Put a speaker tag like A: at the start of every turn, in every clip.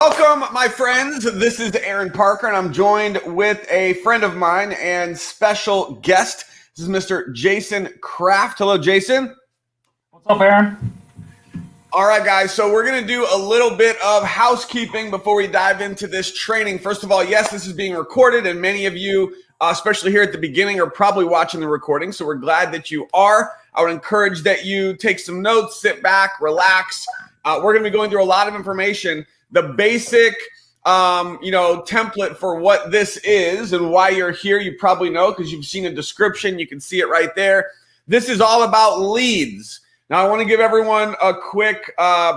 A: Welcome, my friends. This is Aaron Parker, and I'm joined with a friend of mine and special guest. This is Mr. Jason Kraft. Hello, Jason.
B: What's up, Aaron?
A: All right, guys. So we're going to do a little bit of housekeeping before we dive into this training. First of all, yes, this is being recorded, and many of you, especially here at the beginning, are probably watching the recording. So we're glad that you are. I would encourage that you take some notes, sit back, relax. We're going to be going through a lot of information. The basic, template for what this is and why you're here, you probably know because you've seen a description. You can see it right there. This is all about leads. Now, I want to give everyone a quick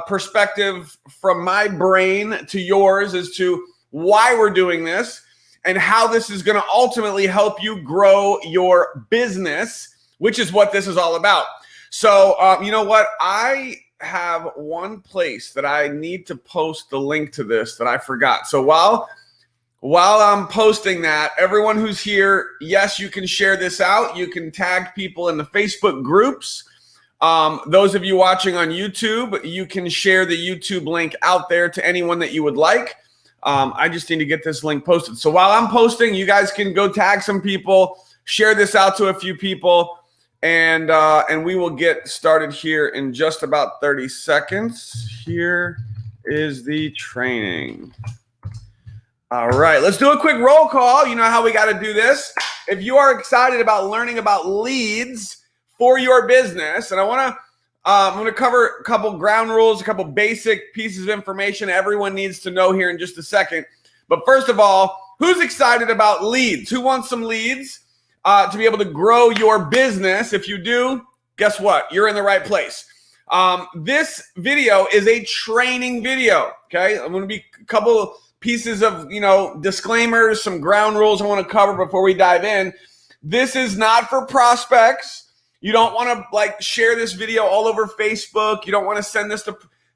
A: perspective from my brain to yours as to why we're doing this and how this is going to ultimately help you grow your business, which is what this is all about. So, you know what? I have one place that I need to post the link to this that I forgot. So while I'm posting that, everyone who's here, yes, you can share this out. You can tag people in the Facebook groups. Those of you watching on YouTube, you can share the YouTube link out there to anyone that you would like. I just need to get this link posted. So while I'm posting, you guys can go tag some people, share this out to a few people. And we will get started here in just about 30 seconds. Here is the training. All right, let's do a quick roll call. You know how we got to do this. If you are excited about learning about leads for your business, and I'm going to cover a couple ground rules, a couple basic pieces of information everyone needs to know here in just a second. But first of all, who's excited about leads? Who wants some leads? To be able to grow your business? If you do, guess what? You're in the right place. This video is a training video, okay? I'm going to be a couple pieces of, disclaimers, some ground rules I want to cover before we dive in. This is not for prospects. You don't want to share this video all over Facebook. You don't want to send this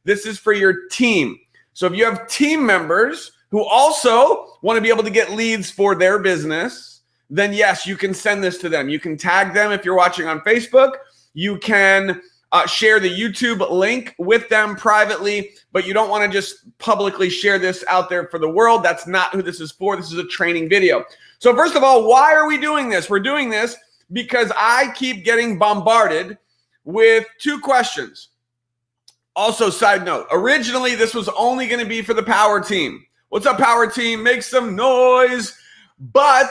A: this is for your team. So if you have team members who also want to be able to get leads for their business, then yes, you can send this to them. You can tag them if you're watching on Facebook. You can share the YouTube link with them privately, but you don't want to just publicly share this out there for the world. That's not who this is for. This is a training video. So first of all, why are we doing this? We're doing this because I keep getting bombarded with two questions. Also, side note, originally this was only going to be for the power team. What's up, power team? Make some noise. But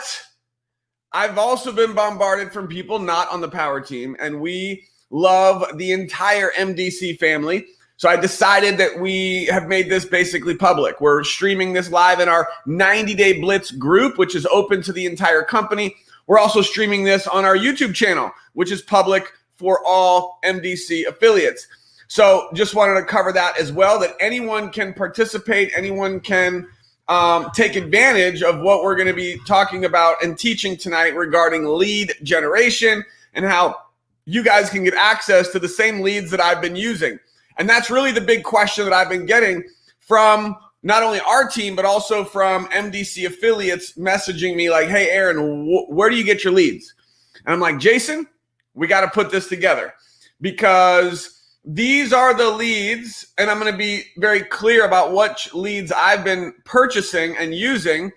A: I've also been bombarded from people not on the power team, and we love the entire MDC family. So I decided that we have made this basically public. We're streaming this live in our 90-day Blitz group, which is open to the entire company. We're also streaming this on our YouTube channel, which is public for all MDC affiliates. So just wanted to cover that as well, that anyone can participate, anyone can take advantage of what we're going to be talking about and teaching tonight regarding lead generation and how you guys can get access to the same leads that I've been using. And that's really the big question that I've been getting from not only our team, but also from MDC affiliates messaging me like, hey, Aaron, where do you get your leads? And I'm like, Jason, we got to put this together because these are the leads, and I'm going to be very clear about what leads I've been purchasing and using,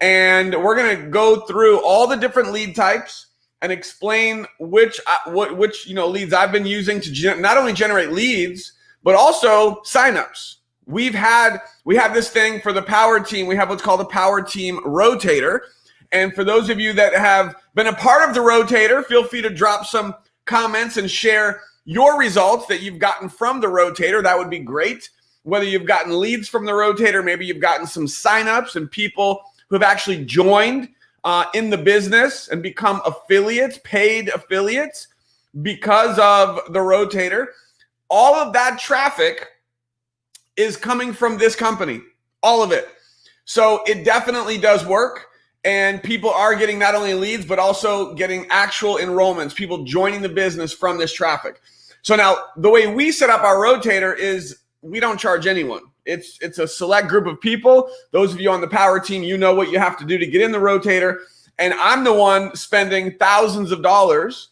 A: and we're going to go through all the different lead types and explain which leads I've been using to not only generate leads, but also signups. We have this thing for the power team. We have what's called a power team rotator, and for those of you that have been a part of the rotator, feel free to drop some comments and share your results that you've gotten from the rotator. That would be great. Whether you've gotten leads from the rotator, maybe you've gotten some signups and people who have actually joined in the business and become affiliates, paid affiliates because of the rotator. All of that traffic is coming from this company, all of it. So it definitely does work. And people are getting not only leads, but also getting actual enrollments, people joining the business from this traffic. So now the way we set up our rotator is we don't charge anyone. It's a select group of people. Those of you on the power team, you know what you have to do to get in the rotator. And I'm the one spending thousands of dollars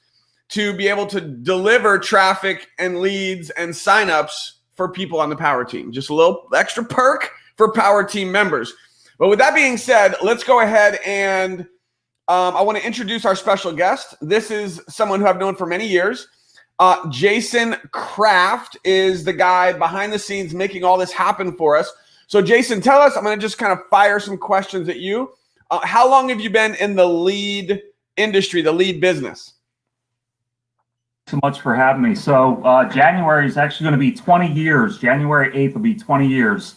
A: to be able to deliver traffic and leads and signups for people on the power team. Just a little extra perk for Power Team members. But with that being said, let's go ahead and I want to introduce our special guest. This is someone who I've known for many years. Jason Kraft is the guy behind the scenes making all this happen for us. So Jason, tell us, I'm going to just kind of fire some questions at you. How long have you been in the lead industry, the lead business?
B: So much for having me. So January is actually going to be 20 years. January 8th will be 20 years.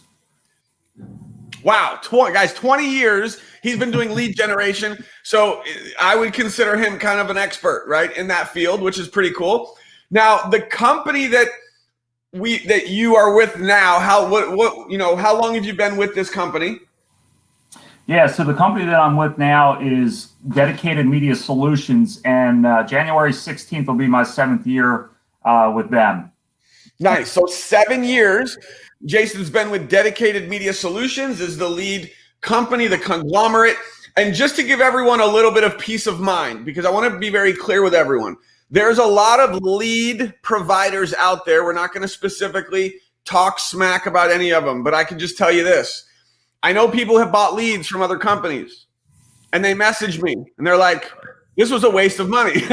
A: Wow, guys, 20 years he's been doing lead generation. So I would consider him kind of an expert, right, in that field, which is pretty cool. Now, the company that you are with now, how long have you been with this company?
B: Yeah, so the company that I'm with now is Dedicated Media Solutions, and January 16th will be my 7th year with them.
A: Nice. So 7 years. Jason's been with Dedicated Media Solutions, is the lead company, the conglomerate. And just to give everyone a little bit of peace of mind, because I want to be very clear with everyone, there's a lot of lead providers out there. We're not going to specifically talk smack about any of them, but I can just tell you this. I know people have bought leads from other companies, and they message me, and they're like, this was a waste of money.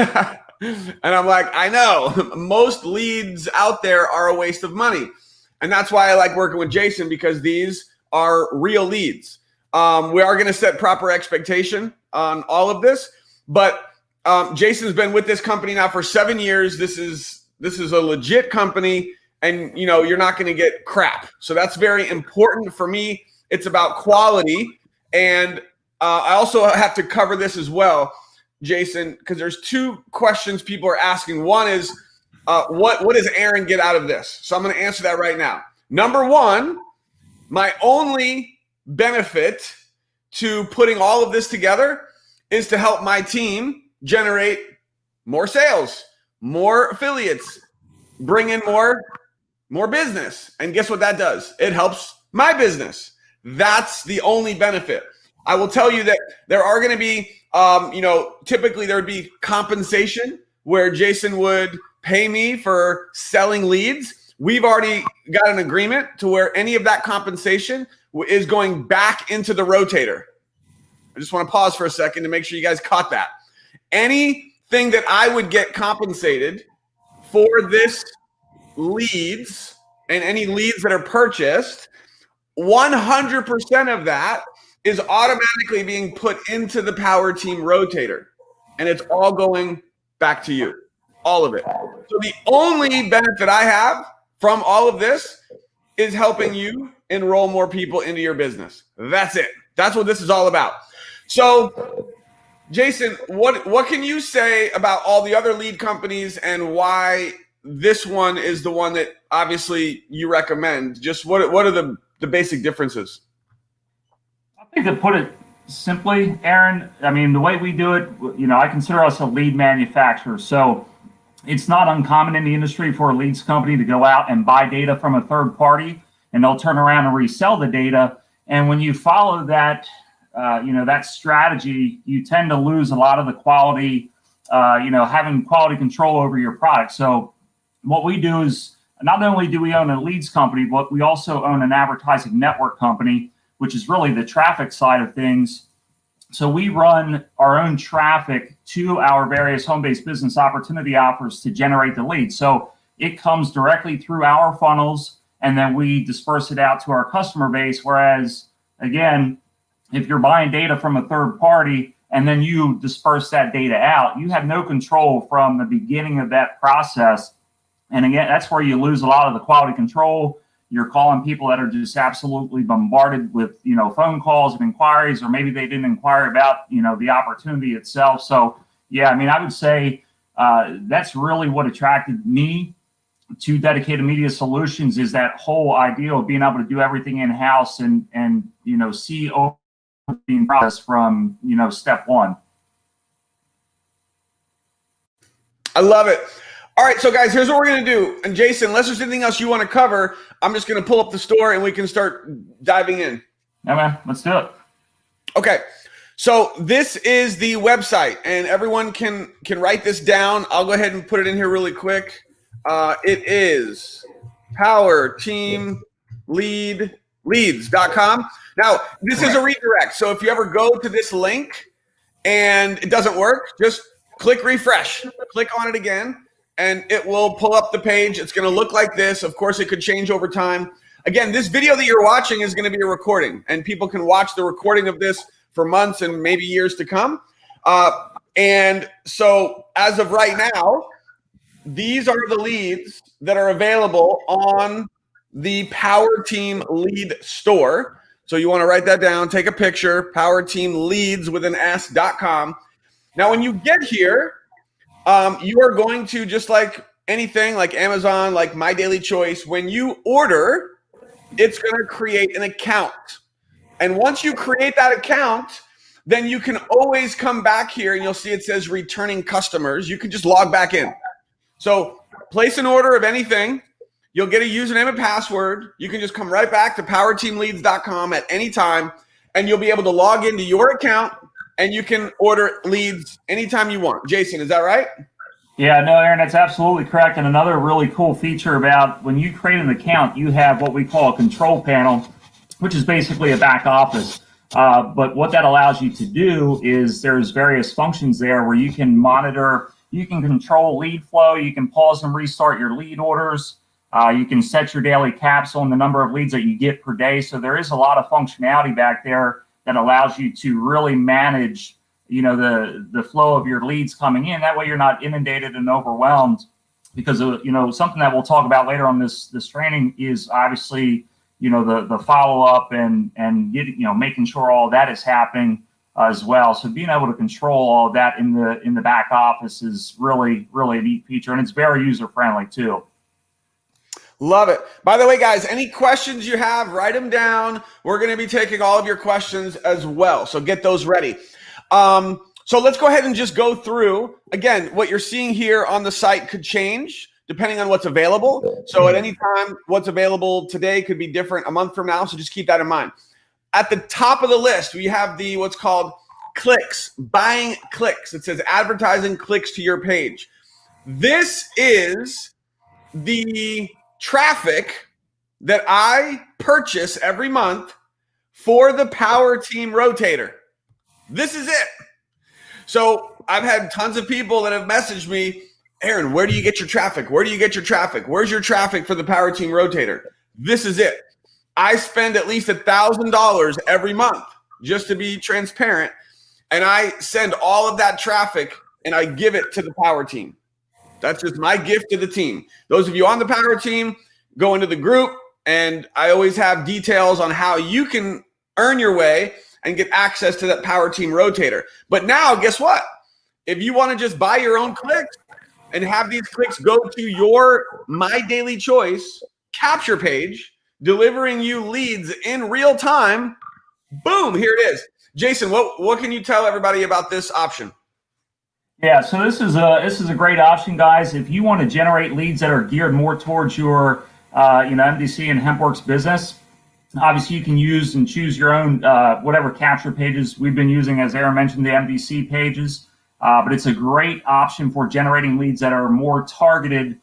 A: And I'm like, I know. Most leads out there are a waste of money. And that's why I like working with Jason, because these are real leads. We are going to set proper expectation on all of this, but Jason's been with this company now for 7 years. This is a legit company, and you're not going to get crap. So that's very important for me. It's about quality, and I also have to cover this as well, Jason, because there's two questions people are asking. One is, what does Aaron get out of this? So I'm going to answer that right now. Number one, my only benefit to putting all of this together is to help my team generate more sales, more affiliates, bring in more business. And guess what that does? It helps my business. That's the only benefit. I will tell you that there are going to be, typically there would be compensation where Jason would pay me for selling leads. We've already got an agreement to where any of that compensation is going back into the rotator. I just want to pause for a second to make sure you guys caught that. Anything that I would get compensated for this leads and any leads that are purchased, 100% of that is automatically being put into the Power Team rotator, and it's all going back to you, all of it. So the only benefit I have from all of this is helping you enroll more people into your business. That's it. That's what this is all about. So, Jason, what can you say about all the other lead companies and why this one is the one that obviously you recommend? Just what are the basic differences?
B: I think to put it simply, Aaron, I mean, the way we do it, I consider us a lead manufacturer. So it's not uncommon in the industry for a leads company to go out and buy data from a third party, and they'll turn around and resell the data. And when you follow that, that strategy, you tend to lose a lot of the quality, having quality control over your product. So what we do is not only do we own a leads company, but we also own an advertising network company, which is really the traffic side of things. So we run our own traffic to our various home-based business opportunity offers to generate the lead. So it comes directly through our funnels, and then we disperse it out to our customer base. Whereas, again, if you're buying data from a third party and then you disperse that data out, you have no control from the beginning of that process. And again, that's where you lose a lot of the quality control. You're calling people that are just absolutely bombarded with, phone calls and inquiries, or maybe they didn't inquire about, the opportunity itself. So, yeah, I mean, I would say that's really what attracted me to Dedicated Media Solutions, is that whole idea of being able to do everything in-house and see over the process from, step one.
A: I love it. All right, so guys, here's what we're going to do. And Jason, unless there's anything else you want to cover, I'm just going to pull up the store and we can start diving in.
B: Yeah, man, let's do it.
A: Okay, so this is the website, and everyone can write this down. I'll go ahead and put it in here really quick. It is Power Team Lead leads.com. Now, this is a redirect. So if you ever go to this link and it doesn't work, just click refresh, click on it again, and it will pull up the page. It's going to look like this. Of course, it could change over time. Again, this video that you're watching is going to be a recording, and people can watch the recording of this for months and maybe years to come. And so as of right now, these are the leads that are available on the Power Team Lead Store. So you want to write that down, take a picture, powerteamleads.com. Now, when you get here, you are going to, just like anything, like Amazon, like My Daily Choice, when you order, it's going to create an account. And once you create that account, then you can always come back here and you'll see it says returning customers. You can just log back in. So place an order of anything. You'll get a username and password. You can just come right back to powerteamleads.com at any time, and you'll be able to log into your account and you can order leads anytime you want. Jason, is that right?
B: Yeah, no, Aaron, that's absolutely correct. And another really cool feature about when you create an account, you have what we call a control panel, which is basically a back office. But what that allows you to do is there's various functions there where you can monitor, you can control lead flow, you can pause and restart your lead orders, you can set your daily capsule and the number of leads that you get per day. So there is a lot of functionality back there that allows you to really manage, the flow of your leads coming in. That way you're not inundated and overwhelmed, because something that we'll talk about later on this training is obviously the follow-up and making sure all that is happening as well. So being able to control all of that in the back office is really, really a neat feature, and it's very user-friendly too.
A: Love it. By the way, guys, any questions you have, write them down. We're going to be taking all of your questions as well, so get those ready. So let's go ahead and just go through. Again, what you're seeing here on the site could change depending on what's available. So at any time, what's available today could be different a month from now. So just keep that in mind. At the top of the list, we have what's called clicks, buying clicks. It says advertising clicks to your page. This is the traffic that I purchase every month for the Power Team Rotator. This is it. So I've had tons of people that have messaged me, Aaron, where do you get your traffic? Where do you get your traffic? Where's your traffic for the Power Team Rotator? This is it. I spend at least $1,000 every month, just to be transparent, and I send all of that traffic and I give it to the Power Team. That's just my gift to the team. Those of you on the Power Team, go into the group, and I always have details on how you can earn your way and get access to that Power Team Rotator. But now, guess what? If you want to just buy your own clicks and have these clicks go to your My Daily Choice capture page, delivering you leads in real time, boom, here it is. Jason, what can you tell everybody about this option?
B: Yeah, so this is a great option, guys. If you want to generate leads that are geared more towards your MDC and HempWorks business, obviously you can use and choose your own whatever capture pages. We've been using, as Aaron mentioned, the MDC pages, but it's a great option for generating leads that are more targeted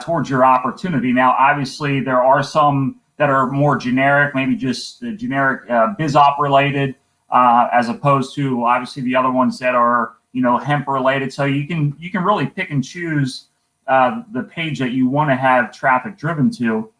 B: towards your opportunity. Now, obviously, there are some that are more generic, maybe just generic BizOp related, as opposed to obviously the other ones that are hemp related. So you can really pick and choose the page that you want to have traffic driven to.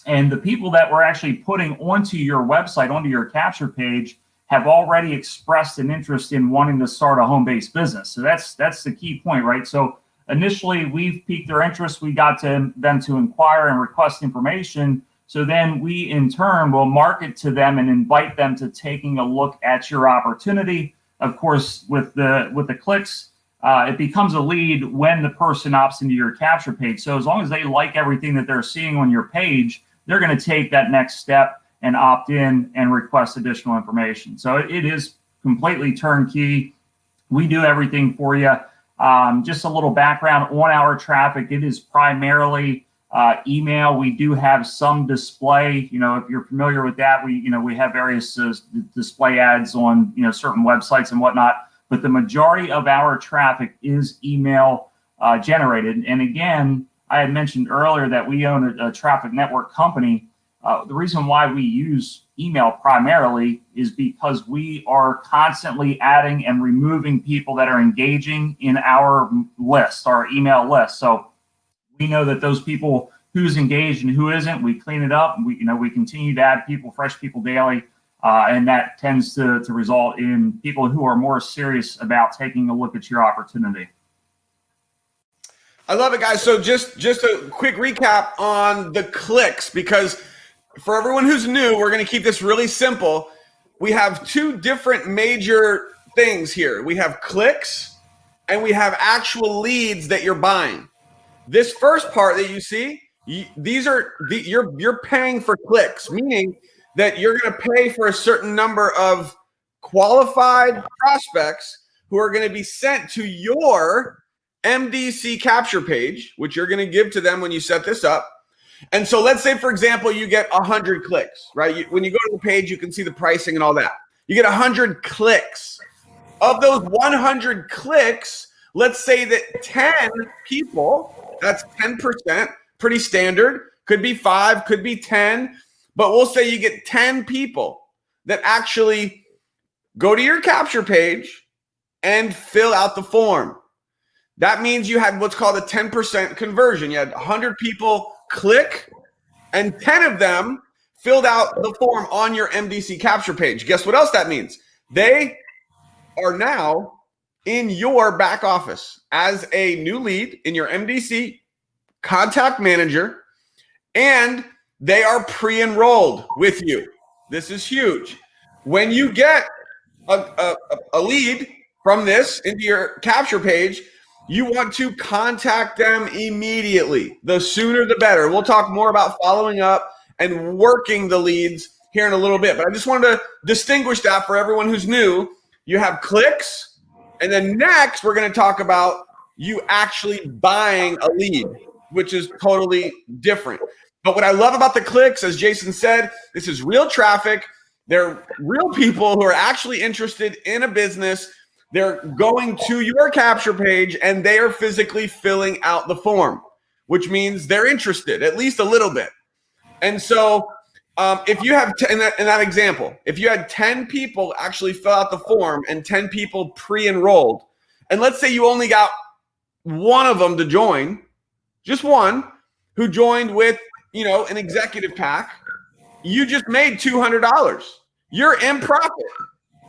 B: And the people that we're actually putting onto your website, onto your capture page, have already expressed an interest in wanting to start a home-based business. So that's the key point, right? So initially we've piqued their interest. We got them to inquire and request information. So then we in turn will market to them and invite them to taking a look at your opportunity. Of course, with the clicks, it becomes a lead when the person opts into your capture page. So as long as they like everything that they're seeing on your page, they're going to take that next step and opt in and request additional information. So it is completely turnkey. We do everything for you. Just a little background on our traffic. It is primarily email. We do have some display. If you're familiar with that, we have various display ads on certain websites and whatnot. But the majority of our traffic is email generated. And again, I had mentioned earlier that we own a traffic network company. The reason why we use email primarily is because we are constantly adding and removing people that are engaging in our list, our email list. So we know that those people who's engaged and who isn't, we clean it up. We continue to add people, fresh people daily. And that tends to result in people who are more serious about taking a look at your opportunity.
A: I love it, guys. So just a quick recap on the clicks, because for everyone who's new, we're going to keep this really simple. We have two different major things here. We have clicks and we have actual leads that you're buying. This first part that you see, you're paying for clicks, meaning that you're going to pay for a certain number of qualified prospects who are going to be sent to your MDC capture page, which you're going to give to them when you set this up. And so let's say, for example, you get 100 clicks, right? When you go to the page, you can see the pricing and all that. You get 100 clicks. Of those 100 clicks, let's say that 10 people, that's 10%, pretty standard, could be 5, could be 10, but we'll say you get 10 people that actually go to your capture page and fill out the form. That means you had what's called a 10% conversion. You had 100 people click and 10 of them filled out the form on your MDC capture page. Guess what else that means? They are now in your back office as a new lead in your MDC contact manager, and they are pre-enrolled with you. This is huge. When you get a lead from this into your capture page, you want to contact them immediately. The sooner the better. We'll talk more about following up and working the leads here in a little bit, but I just wanted to distinguish that for everyone who's new. You have clicks, and then next we're going to talk about you actually buying a lead, which is totally different. But what I love about the clicks, as Jason said, this is real traffic. They're real people who are actually interested in a business. They're going to your capture page and they are physically filling out the form, which means they're interested, at least a little bit. And so if you have, in that example, if you had 10 people actually fill out the form and 10 people pre-enrolled, and let's say you only got one of them to join, just one, who joined with, an executive pack, you just made $200. You're in profit,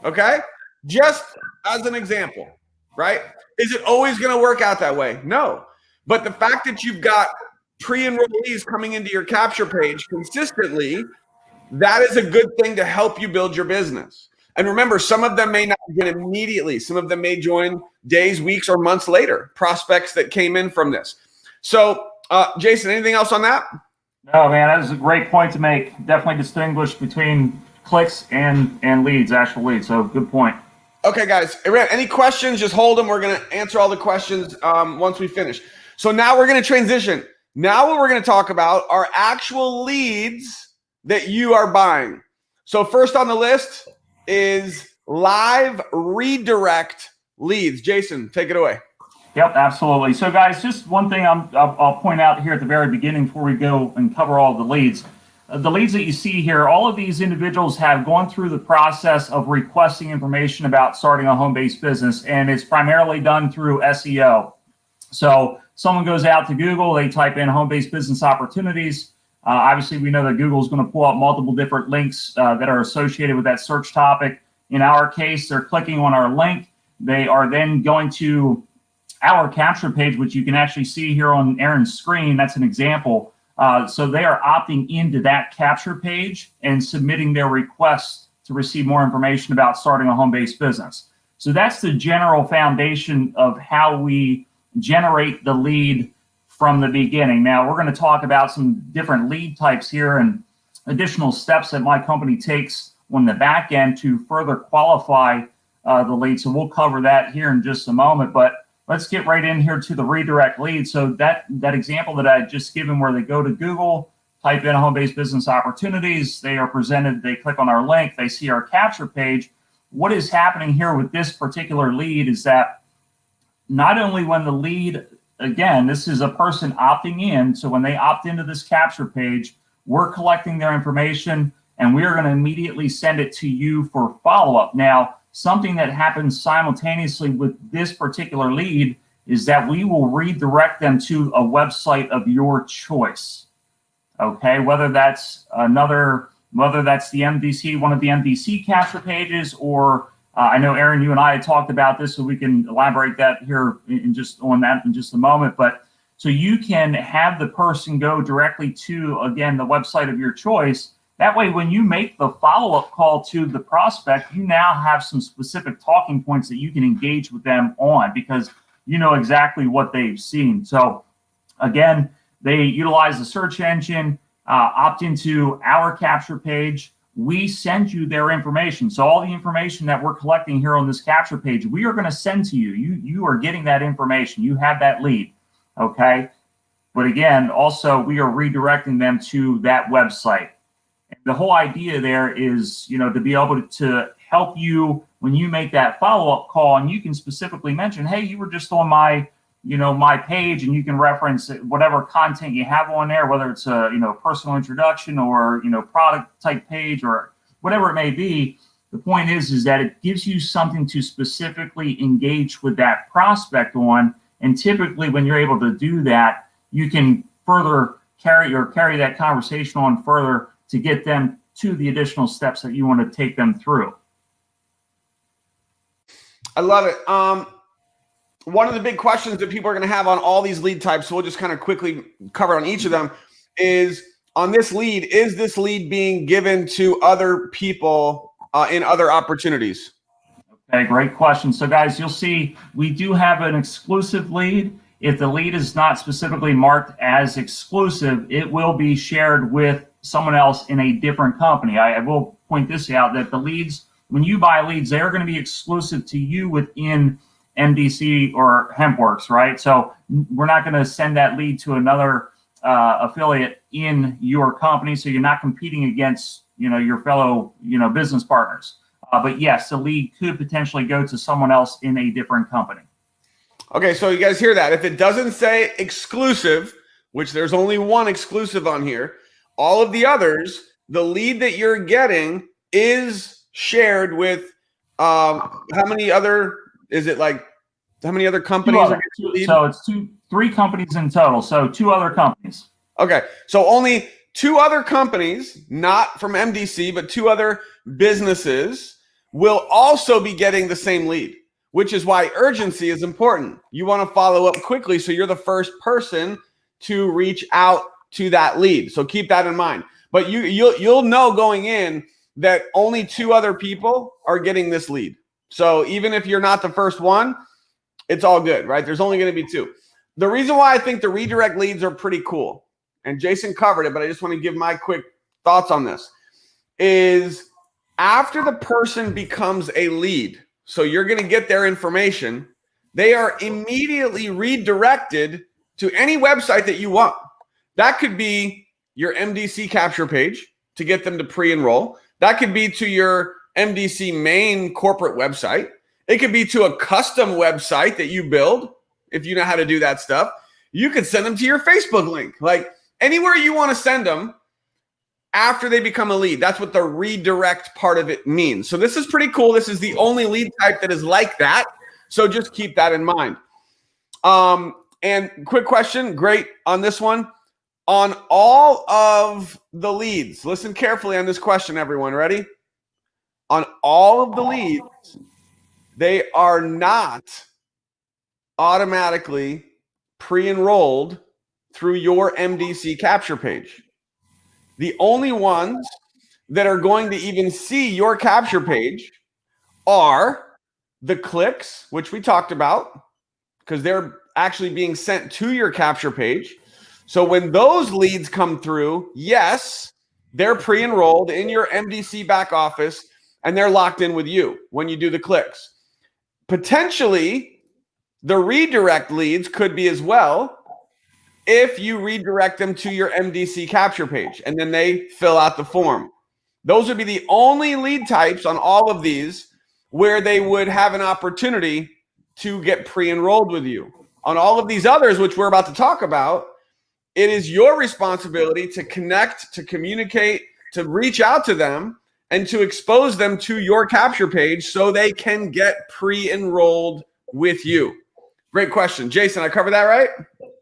A: okay? Just as an example, right? Is it always going to work out that way? No. But the fact that you've got pre-enrollees coming into your capture page consistently, that is a good thing to help you build your business. And remember, some of them may not get immediately. Some of them may join days, weeks, or months later, prospects that came in from this. So, Jason, anything else on that?
B: No, man, that is a great point to make. Definitely distinguish between clicks and leads, actual leads. So good point.
A: Okay, guys. Any questions? Just hold them. We're going to answer all the questions once we finish. So now we're going to transition. Now what we're going to talk about are actual leads that you are buying. So first on the list is live redirect leads. Jason, take it away.
B: Yep, absolutely. So guys, just one thing I'll point out here at the very beginning before we go and cover all the leads. The leads that you see here, all of these individuals have gone through the process of requesting information about starting a home-based business, and it's primarily done through SEO. So someone goes out to Google, they type in home-based business opportunities. Obviously, we know that Google is going to pull up multiple different links that are associated with that search topic. In our case, they're clicking on our link. They are then going to our capture page, which you can actually see here on Aaron's screen. That's an example. So they are opting into that capture page and submitting their request to receive more information about starting a home-based business. So that's the general foundation of how we generate the lead from the beginning. Now, we're going to talk about some different lead types here and additional steps that my company takes on the back end to further qualify the lead. So we'll cover that here in just a moment. But let's get right in here to the redirect lead. So that example that I just given where they go to Google, type in home-based business opportunities, they are presented, they click on our link, they see our capture page. What is happening here with this particular lead is that not only when the lead, again, this is a person opting in, so when they opt into this capture page, we're collecting their information, and we are going to immediately send it to you for follow-up. Now, something that happens simultaneously with this particular lead is that we will redirect them to a website of your choice. Okay, whether that's the MDC, one of the MDC capture pages, or I know, Aaron, you and I had talked about this, so we can elaborate that here in just a moment. But so you can have the person go directly to, again, the website of your choice. That way, when you make the follow-up call to the prospect, you now have some specific talking points that you can engage with them on, because you know exactly what they've seen. So again, they utilize the search engine, opt into our capture page. We send you their information. So all the information that we're collecting here on this capture page, we are going to send to you. You are getting that information. You have that lead, okay? But again, also, we are redirecting them to that website. The whole idea there is, you know, to be able to help you when you make that follow-up call, and you can specifically mention, hey, you were just on my page, and you can reference whatever content you have on there, whether it's a, personal introduction or, product type page or whatever it may be. The point is that it gives you something to specifically engage with that prospect on. And typically when you're able to do that, you can further carry that conversation on further to get them to the additional steps that you want to take them through.
A: I love it. One of the big questions that people are going to have on all these lead types, so we'll just kind of quickly cover on each of them, is on this lead, is this lead being given to other people in other opportunities?
B: Okay, great question. So guys, you'll see we do have an exclusive lead. If the lead is not specifically marked as exclusive, it will be shared with someone else in a different company. I will point this out, that the leads, when you buy leads, they're going to be exclusive to you within MDC or HempWorks, right? So we're not going to send that lead to another affiliate in your company, so you're not competing against your fellow business partners. But yes, the lead could potentially go to someone else in a different company.
A: Okay, so you guys hear that? If it doesn't say exclusive, which there's only one exclusive on here, all of the others, the lead that you're getting is shared with how many other? Is it like how many other companies?
B: So it's three companies in total. So two other companies.
A: Okay. So only two other companies, not from MDC, but two other businesses will also be getting the same lead, which is why urgency is important. You want to follow up quickly so you're the first person to reach out to that lead. So keep that in mind. But you'll know going in that only two other people are getting this lead. So even if you're not the first one, it's all good, right? There's only going to be two. The reason why I think the redirect leads are pretty cool, and Jason covered it, but I just want to give my quick thoughts on this, is after the person becomes a lead, so you're going to get their information, they are immediately redirected to any website that you want. That could be your MDC capture page to get them to pre-enroll. That could be to your MDC main corporate website. It could be to a custom website that you build. If you know how to do that stuff, you could send them to your Facebook link. Like anywhere you want to send them after they become a lead. That's what the redirect part of it means. So this is pretty cool. This is the only lead type that is like that. So just keep that in mind. And quick question, great on this one. On all of the leads, listen carefully on this question, everyone. Ready? On all of the leads, they are not automatically pre-enrolled through your MDC capture page. The only ones that are going to even see your capture page are the clicks, which we talked about, because they're actually being sent to your capture page. So when those leads come through, yes, they're pre-enrolled in your MDC back office, and they're locked in with you when you do the clicks. Potentially, the redirect leads could be as well if you redirect them to your MDC capture page, and then they fill out the form. Those would be the only lead types on all of these where they would have an opportunity to get pre-enrolled with you. On all of these others, which we're about to talk about, it is your responsibility to connect, to communicate, to reach out to them, and to expose them to your capture page so they can get pre-enrolled with you. Great question. Jason, I covered that right?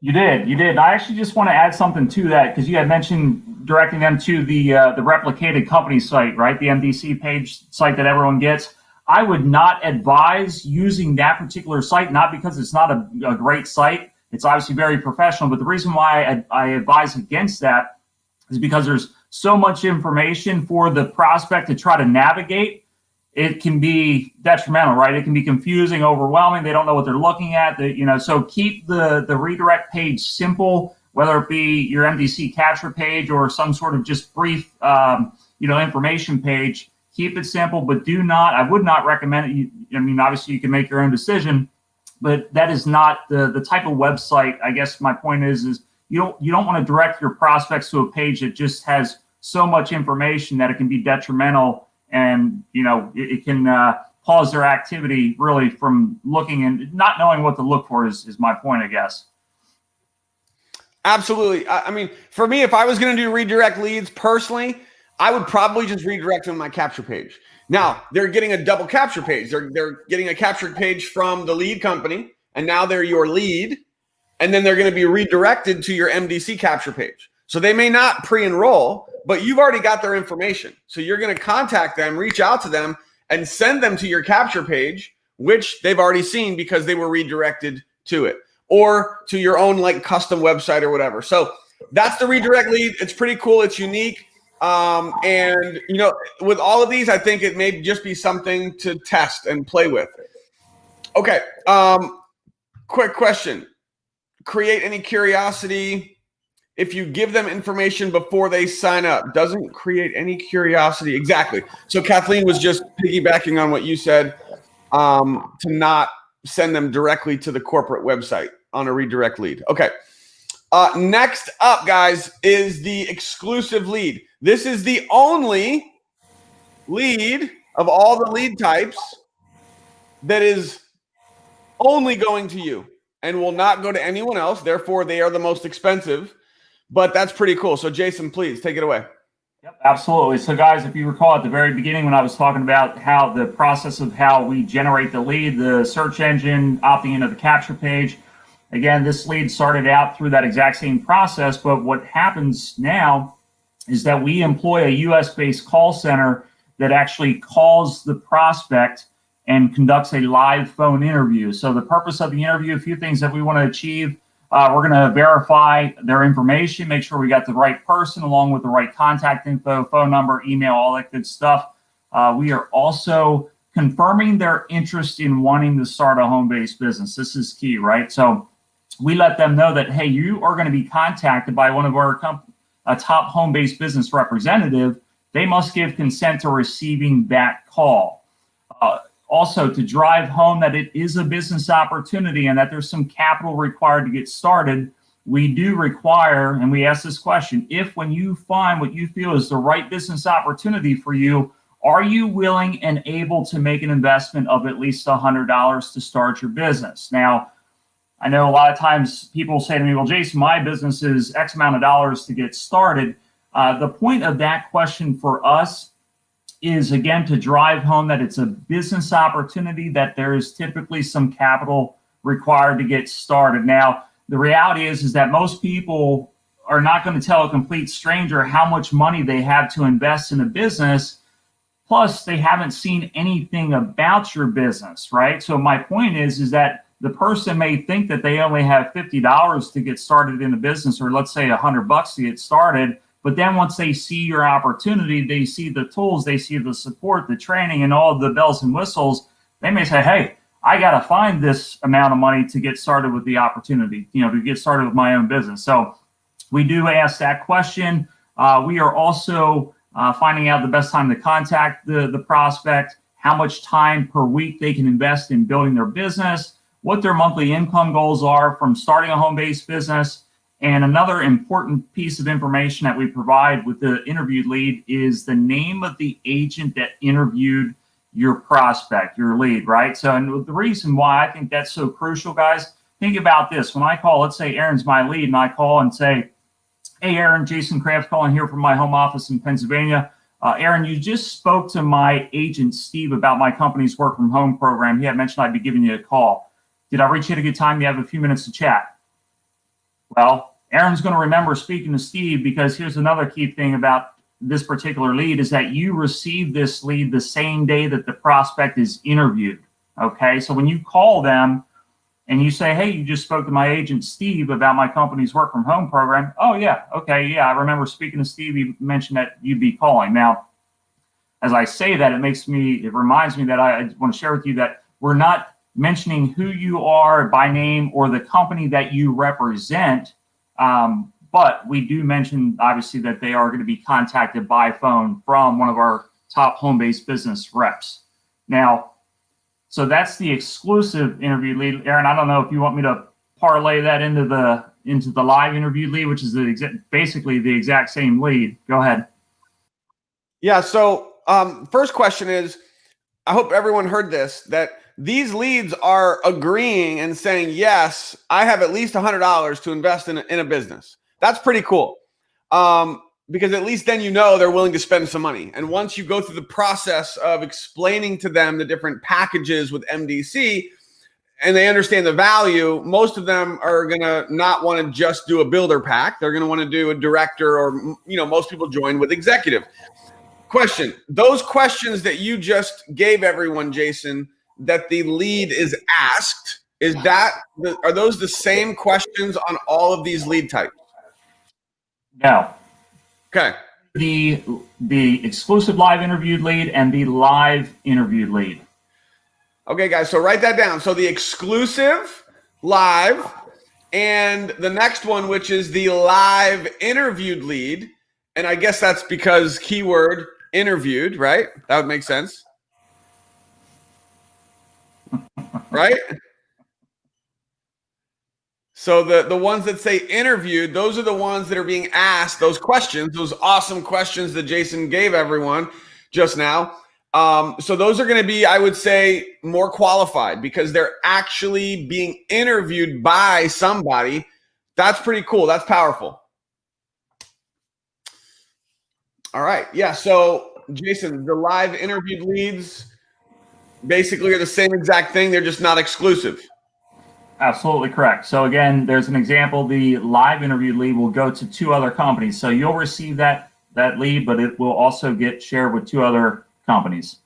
B: You did. I actually just want to add something to that, because you had mentioned directing them to the replicated company site, right? The MDC page site that everyone gets. I would not advise using that particular site, not because it's not a great site. It's obviously very professional, but the reason why I advise against that is because there's so much information for the prospect to try to navigate. It can be detrimental, right? It can be confusing, overwhelming. They don't know what they're looking at. So keep the redirect page simple, whether it be your MDC capture page or some sort of just brief, information page. Keep it simple, but I would not recommend it. I mean, obviously you can make your own decision, but that is not the type of website. I guess my point is you don't want to direct your prospects to a page that just has so much information that it can be detrimental, and it can pause their activity really from looking and not knowing what to look for is my point, I guess.
A: Absolutely. I mean, for me, if I was going to do redirect leads personally, I would probably just redirect them to my capture page. Now, they're getting a double capture page. They're getting a capture page from the lead company, and now they're your lead, and then they're going to be redirected to your MDC capture page. So they may not pre-enroll, but you've already got their information. So you're going to contact them, reach out to them, and send them to your capture page, which they've already seen because they were redirected to it, or to your own like custom website or whatever. So that's the redirect lead. It's pretty cool. It's unique. And with all of these, I think it may just be something to test and play with. Okay. Quick question. Create any curiosity if you give them information before they sign up. Doesn't create any curiosity. Exactly. So Kathleen was just piggybacking on what you said, to not send them directly to the corporate website on a redirect lead. Okay. Next up, guys, is the exclusive lead. This is the only lead of all the lead types that is only going to you and will not go to anyone else. Therefore, they are the most expensive. But that's pretty cool. So, Jason, please take it away.
B: Yep, absolutely. So, guys, if you recall at the very beginning when I was talking about how the process of how we generate the lead, the search engine, opting into the capture page, again, this lead started out through that exact same process. But what happens now is that we employ a US-based call center that actually calls the prospect and conducts a live phone interview. So the purpose of the interview, a few things that we want to achieve. We're going to verify their information, make sure we got the right person along with the right contact info, phone number, email, all that good stuff. We are also confirming their interest in wanting to start a home-based business. This is key, right? So we let them know that, hey, you are going to be contacted by one of our a top home-based business representative. They must give consent to receiving that call. Also, to drive home that it is a business opportunity and that there's some capital required to get started, we do require, and we ask this question, if when you find what you feel is the right business opportunity for you, are you willing and able to make an investment of at least $100 to start your business? Now, I know a lot of times people say to me, well, Jason, my business is X amount of dollars to get started. The point of that question for us is, again, to drive home that it's a business opportunity, that there is typically some capital required to get started. Now, the reality is that most people are not going to tell a complete stranger how much money they have to invest in a business. Plus, they haven't seen anything about your business, right? So my point is that the person may think that they only have $50 to get started in a business, or let's say $100 to get started. But then once they see your opportunity, they see the tools, they see the support, the training, and all the bells and whistles, they may say, hey, I got to find this amount of money to get started with the opportunity, to get started with my own business. So we do ask that question. We are also finding out the best time to contact the prospect, how much time per week they can invest in building their business, what their monthly income goals are from starting a home-based business. And another important piece of information that we provide with the interviewed lead is the name of the agent that interviewed your prospect, your lead, right? So, and the reason why I think that's so crucial, guys, think about this. When I call, let's say Aaron's my lead, and I call and say, Hey, Aaron, Jason Krabs calling here from my home office in Pennsylvania. Aaron, you just spoke to my agent, Steve, about my company's work from home program. He had mentioned I'd be giving you a call. Did I reach you at a good time? You have a few minutes to chat. Well, Aaron's going to remember speaking to Steve, because here's another key thing about this particular lead is that you receive this lead the same day that the prospect is interviewed. Okay, so when you call them and you say, hey, you just spoke to my agent, Steve, about my company's work from home program. Oh, yeah. Okay. Yeah. I remember speaking to Steve. He mentioned that you'd be calling. Now, as I say that, it reminds me that I want to share with you that we're not mentioning who you are by name or the company that you represent. But we do mention, obviously, that they are going to be contacted by phone from one of our top home-based business reps. Now, so that's the exclusive interview lead. Aaron, I don't know if you want me to parlay that into the live interview lead, which is basically the exact same lead. Go ahead.
A: Yeah. So first question is, I hope everyone heard this, that these leads are agreeing and saying, yes, I have at least $100 to invest in a business. That's pretty cool. Because at least then you know they're willing to spend some money. And once you go through the process of explaining to them the different packages with MDC and they understand the value, most of them are going to not want to just do a builder pack. They're going to want to do a director, or, most people join with executive. Question. Those questions that you just gave everyone, Jason, that the lead is asked, are those the same questions on all of these lead types?
B: No.
A: Okay.
B: The exclusive live interviewed lead and the live interviewed lead.
A: Okay, guys. So write that down. So the exclusive live and the next one, which is the live interviewed lead. And I guess that's because keyword interviewed, right? That would make sense. Right? So the ones that say interviewed, those are the ones that are being asked those questions, those awesome questions that Jason gave everyone just now. So those are going to be, I would say, more qualified because they're actually being interviewed by somebody. That's pretty cool. That's powerful. All right. Yeah. So Jason, the live interviewed leads basically are the same exact thing. They're just not exclusive.
B: Absolutely correct. So again, there's an example. The live interview lead will go to 2 other companies. So you'll receive that lead, but it will also get shared with 2 other companies.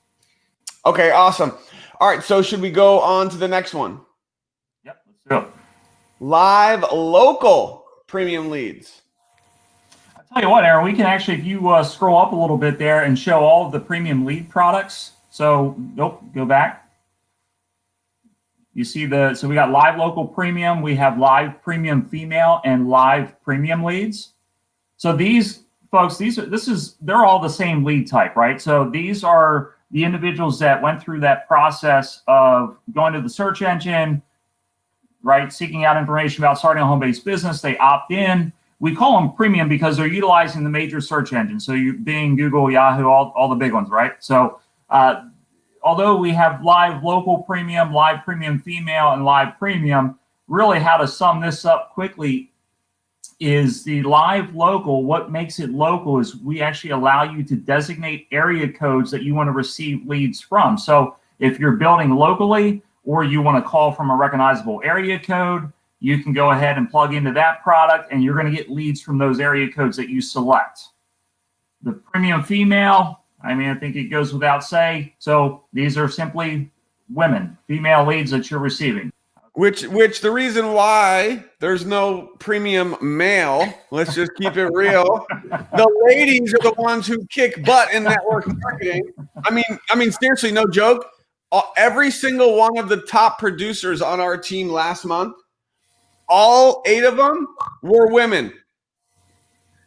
A: Okay, awesome. All right, so should we go on to the next one?
B: Yep, let's do it.
A: Live local premium leads.
B: I'll tell you what, Aaron, we can actually, if you scroll up a little bit there and show all of the premium lead products. So, nope, go back. You see so we got live local premium, we have live premium female and live premium leads. So these folks, they're all the same lead type, right? So these are the individuals that went through that process of going to the search engine, right? Seeking out information about starting a home-based business. They opt in. We call them premium because they're utilizing the major search engines. So Bing, Google, Yahoo, all the big ones, right? So, although we have live local premium, live premium female, and live premium, really how to sum this up quickly is the live local. What makes it local is we actually allow you to designate area codes that you want to receive leads from. So if you're building locally or you want to call from a recognizable area code, you can go ahead and plug into that product and you're going to get leads from those area codes that you select. The premium female, I think it goes without saying. So these are simply women, female leads that you're receiving.
A: Which the reason why there's no premium male, let's just keep it real. The ladies are the ones who kick butt in network marketing. I mean, seriously, no joke. Every single one of the top producers on our team last month, all 8 of them were women.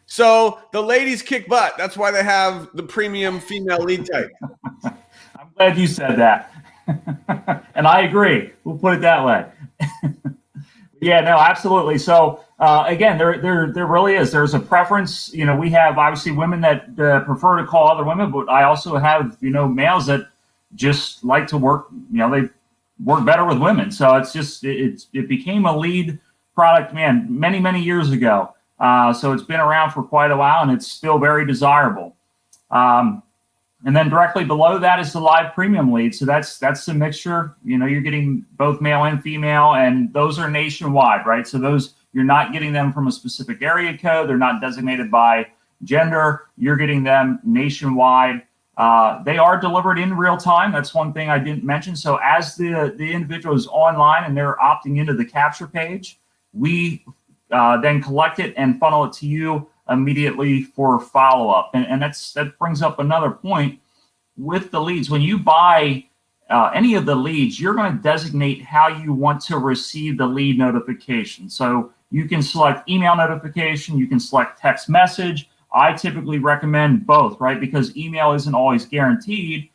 A: So the ladies kick butt. That's why they have the premium female lead type.
B: I'm glad you said that. And I agree. We'll put it that way. Yeah, no, absolutely. So again, there really is. There's a preference. We have obviously women that prefer to call other women, but I also have, males that just like to work, they work better with women. So it's just, it became a lead product, man, many, many years ago. So it's been around for quite a while, and it's still very desirable. And then directly below that is the live premium lead. So that's a mixture. You're getting both male and female, and those are nationwide, right? So those, you're not getting them from a specific area code. They're not designated by gender. You're getting them nationwide. They are delivered in real time. That's one thing I didn't mention. So as the individual is online and they're opting into the capture page, we then collect it and funnel it to you immediately for follow-up. And that brings up another point with the leads. When you buy any of the leads, you're going to designate how you want to receive the lead notification. So you can select email notification, you can select text message. I typically recommend both, right? Because email isn't always guaranteed,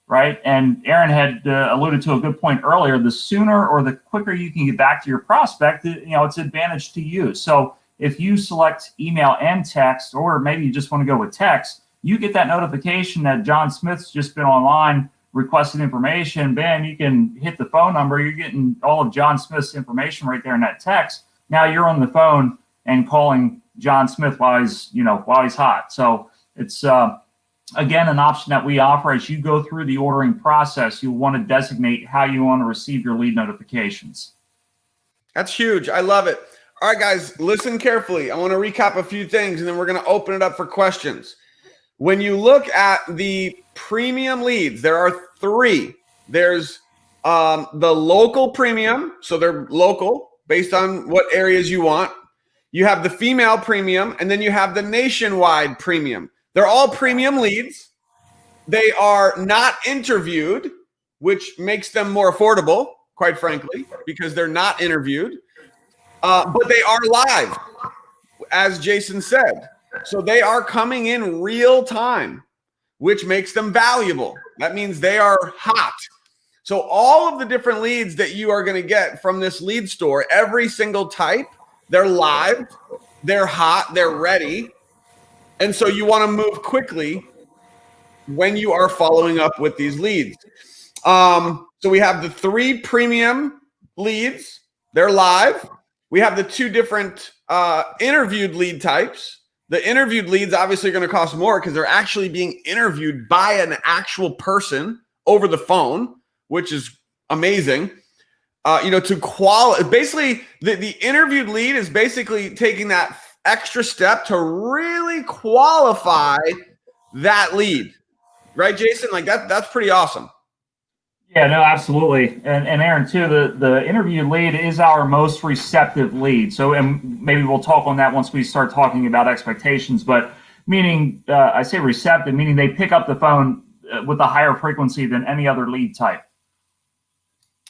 B: right? And Aaron had alluded to a good point earlier. The sooner or the quicker you can get back to your prospect, it's an advantage to you. So if you select email and text, or maybe you just want to go with text, you get that notification that John Smith's just been online, requested information. Bam, you can hit the phone number. You're getting all of John Smith's information right there in that text. Now you're on the phone and calling John Smith while he's hot. So it's again an option that we offer. As you go through the ordering process, you'll want to designate how you want to receive your lead notifications.
A: That's huge. I love it. All right, guys, listen carefully. I want to recap a few things, and then we're going to open it up for questions. When you look at the premium leads, there are three. There's the local premium, so they're local based on what areas you want. You have the female premium, and then you have the nationwide premium. They're all premium leads. They are not interviewed, which makes them more affordable, quite frankly, because they're not interviewed. But they are live, as Jason said. So they are coming in real time, which makes them valuable. That means they are hot. So all of the different leads that you are going to get from this lead store, every single type, they're live, they're hot, they're ready. And so you want to move quickly when you are following up with these leads. So we have the three premium leads. They're live. We have the two different interviewed lead types. The interviewed leads obviously are going to cost more because they're actually being interviewed by an actual person over the phone, which is amazing. Basically, the interviewed lead is basically taking that extra step to really qualify that lead. Right, Jason? Like that's pretty awesome.
B: Yeah, no, absolutely. And Aaron, too, the interview lead is our most receptive lead. So, and maybe we'll talk on that once we start talking about expectations, but meaning, I say receptive, meaning they pick up the phone with a higher frequency than any other lead type.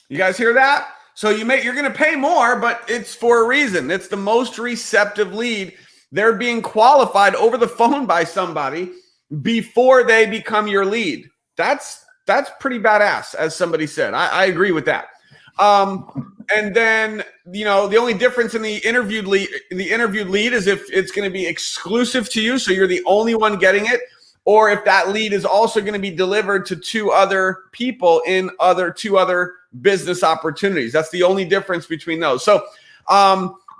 A: You guys hear that? So you're going to pay more, but it's for a reason. It's the most receptive lead. They're being qualified over the phone by somebody before they become your lead. That's pretty badass, as somebody said. I agree with that. And then, the only difference in the interviewed lead is if it's going to be exclusive to you, so you're the only one getting it, or if that lead is also going to be delivered to two other people in two other business opportunities. That's the only difference between those. So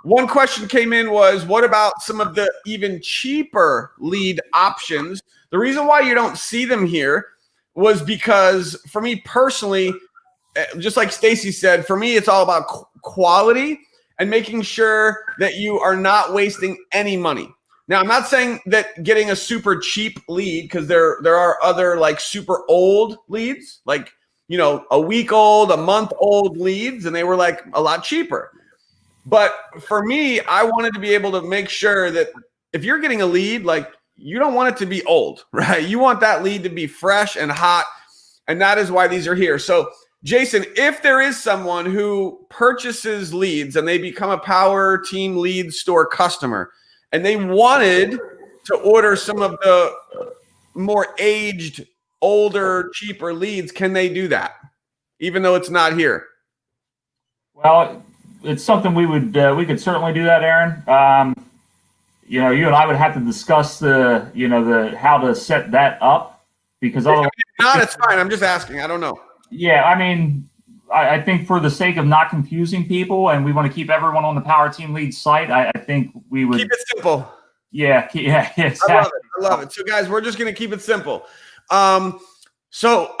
A: one question came in was, what about some of the even cheaper lead options? The reason why you don't see them here was because for me personally, just like Stacy said, for me, it's all about quality and making sure that you are not wasting any money. Now, I'm not saying that getting a super cheap lead, because there are other like super old leads, like, a week old, a month old leads, and they were like a lot cheaper. But for me, I wanted to be able to make sure that if you're getting a lead, like, you don't want it to be old, right? You want that lead to be fresh and hot. And that is why these are here. So Jason, if there is someone who purchases leads and they become a Power Team Lead Store customer and they wanted to order some of the more aged, older, cheaper leads, can they do that? Even though it's not here?
B: Well, it's something we could certainly do that, Aaron. You and I would have to discuss the how to set that up, because otherwise,
A: if not, it's fine. I'm just asking. I don't know.
B: Yeah, I mean, I think for the sake of not confusing people, and we want to keep everyone on the Power Team Leads site, I think we would
A: keep it simple.
B: Yeah, exactly.
A: I love it. So, guys, we're just going to keep it simple. So,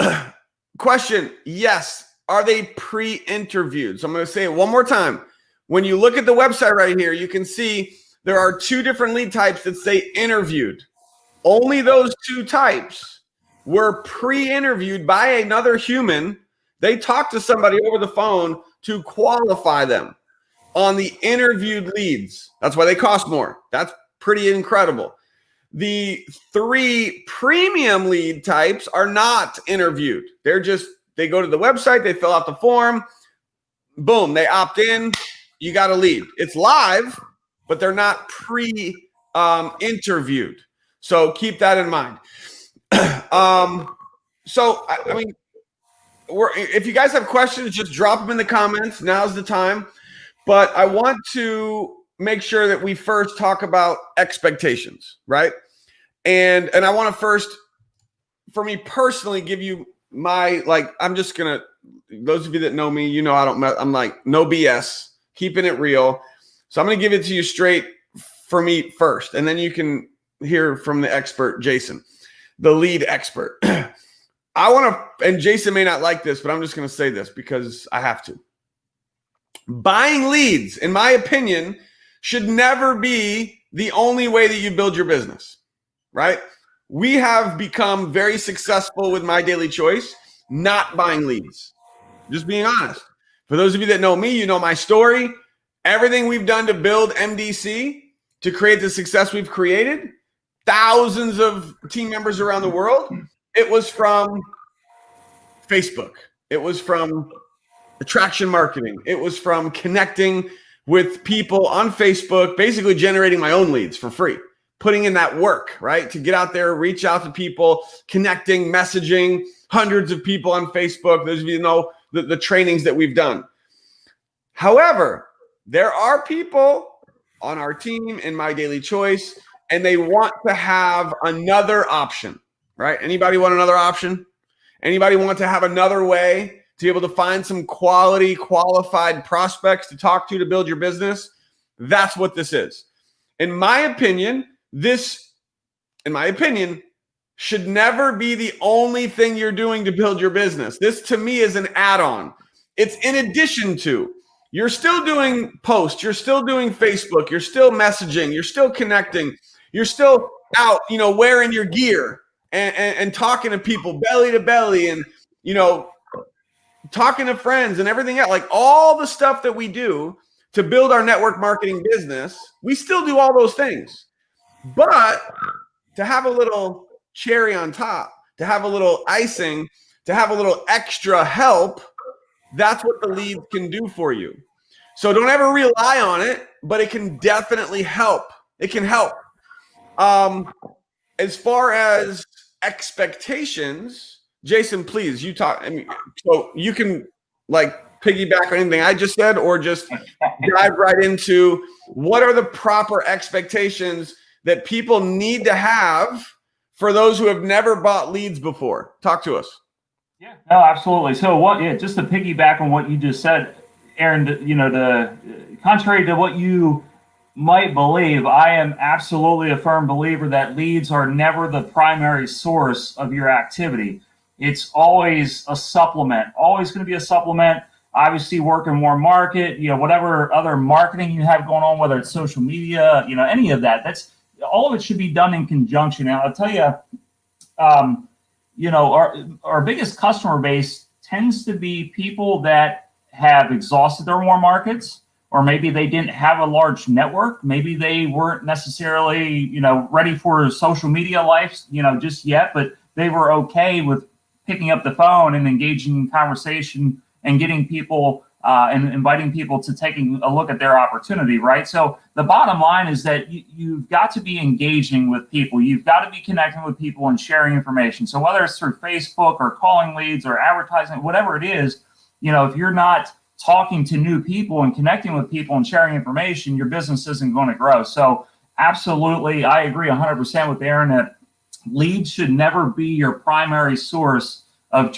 A: question: yes, are they pre-interviewed? So I'm going to say it one more time. When you look at the website right here, you can see there are two different lead types that say interviewed. Only those two types were pre-interviewed by another human. They talked to somebody over the phone to qualify them on the interviewed leads. That's why they cost more. That's pretty incredible. The 3 premium lead types are not interviewed. They go to the website, they fill out the form, boom, they opt in, you got a lead. It's live, but they're not pre-interviewed. So keep that in mind. If you guys have questions, just drop them in the comments. Now's the time. But I want to make sure that we first talk about expectations, right? And I want to first, for me personally, give you my, I'm just going to, those of you that know me, you know, I'm like, no BS, keeping it real. So I'm going to give it to you straight for me first, and then you can hear from the expert, Jason, the lead expert. I want to, and Jason may not like this, but I'm just going to say this because I have to. Buying leads, in my opinion, should never be the only way that you build your business, right? We have become very successful with My Daily Choice, not buying leads. Just being honest. For those of you that know me, you know my story. Everything we've done to build MDC, to create the success we've created, thousands of team members around the world, it was from Facebook. It was from attraction marketing. It was from connecting with people on Facebook, basically generating my own leads for free, putting in that work, right? To get out there, reach out to people, connecting, messaging, hundreds of people on Facebook. Those of you know the trainings that we've done. However, there are people on our team in My Daily Choice, and they want to have another option, right? Anybody want another option? Anybody want to have another way to be able to find some quality, qualified prospects to talk to build your business? That's what this is. In my opinion, should never be the only thing you're doing to build your business. This, to me, is an add-on. It's in addition to. You're still doing posts. You're still doing Facebook. You're still messaging. You're still connecting. You're still out, wearing your gear and talking to people belly to belly and, talking to friends and everything else. Like all the stuff that we do to build our network marketing business, we still do all those things. But to have a little cherry on top, to have a little icing, to have a little extra help, that's what the leads can do for you. So don't ever rely on it, but it can definitely help. It can help. As far as expectations, Jason, please, you talk. So you can piggyback on anything I just said, or just dive right into what are the proper expectations that people need to have for those who have never bought leads before. Talk to us.
B: Yeah, no, absolutely. So just to piggyback on what you just said, Aaron, contrary to what you might believe, I am absolutely a firm believer that leads are never the primary source of your activity. It's always a supplement, always going to be a supplement. Obviously, work in warm market, whatever other marketing you have going on, whether it's social media, any of that. That's all of it should be done in conjunction. And I'll tell you, our biggest customer base tends to be people that have exhausted their warm markets, or maybe they didn't have a large network. Maybe they weren't necessarily, ready for social media life, just yet, but they were okay with picking up the phone and engaging in conversation and getting people and inviting people to taking a look at their opportunity, right? So the bottom line is that you've got to be engaging with people. You've got to be connecting with people and sharing information. So whether it's through Facebook or calling leads or advertising, whatever it is, if you're not talking to new people and connecting with people and sharing information, your business isn't going to grow. So absolutely, I agree 100% with Aaron that leads should never be your primary source of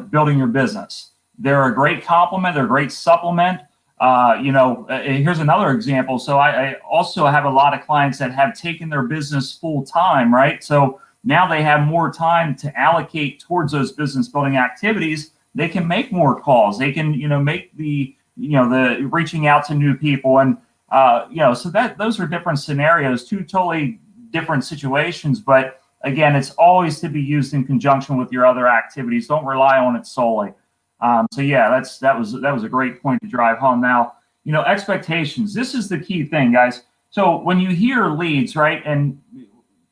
B: building your business. They're a great complement. They're a great supplement. Here's another example. So I also have a lot of clients that have taken their business full time, right? So now they have more time to allocate towards those business building activities. They can make more calls. They can, make the reaching out to new people. And, so those are different scenarios, two totally different situations. But again, it's always to be used in conjunction with your other activities. Don't rely on it solely. That was a great point to drive home. Now, expectations. This is the key thing, guys. So when you hear leads, right, and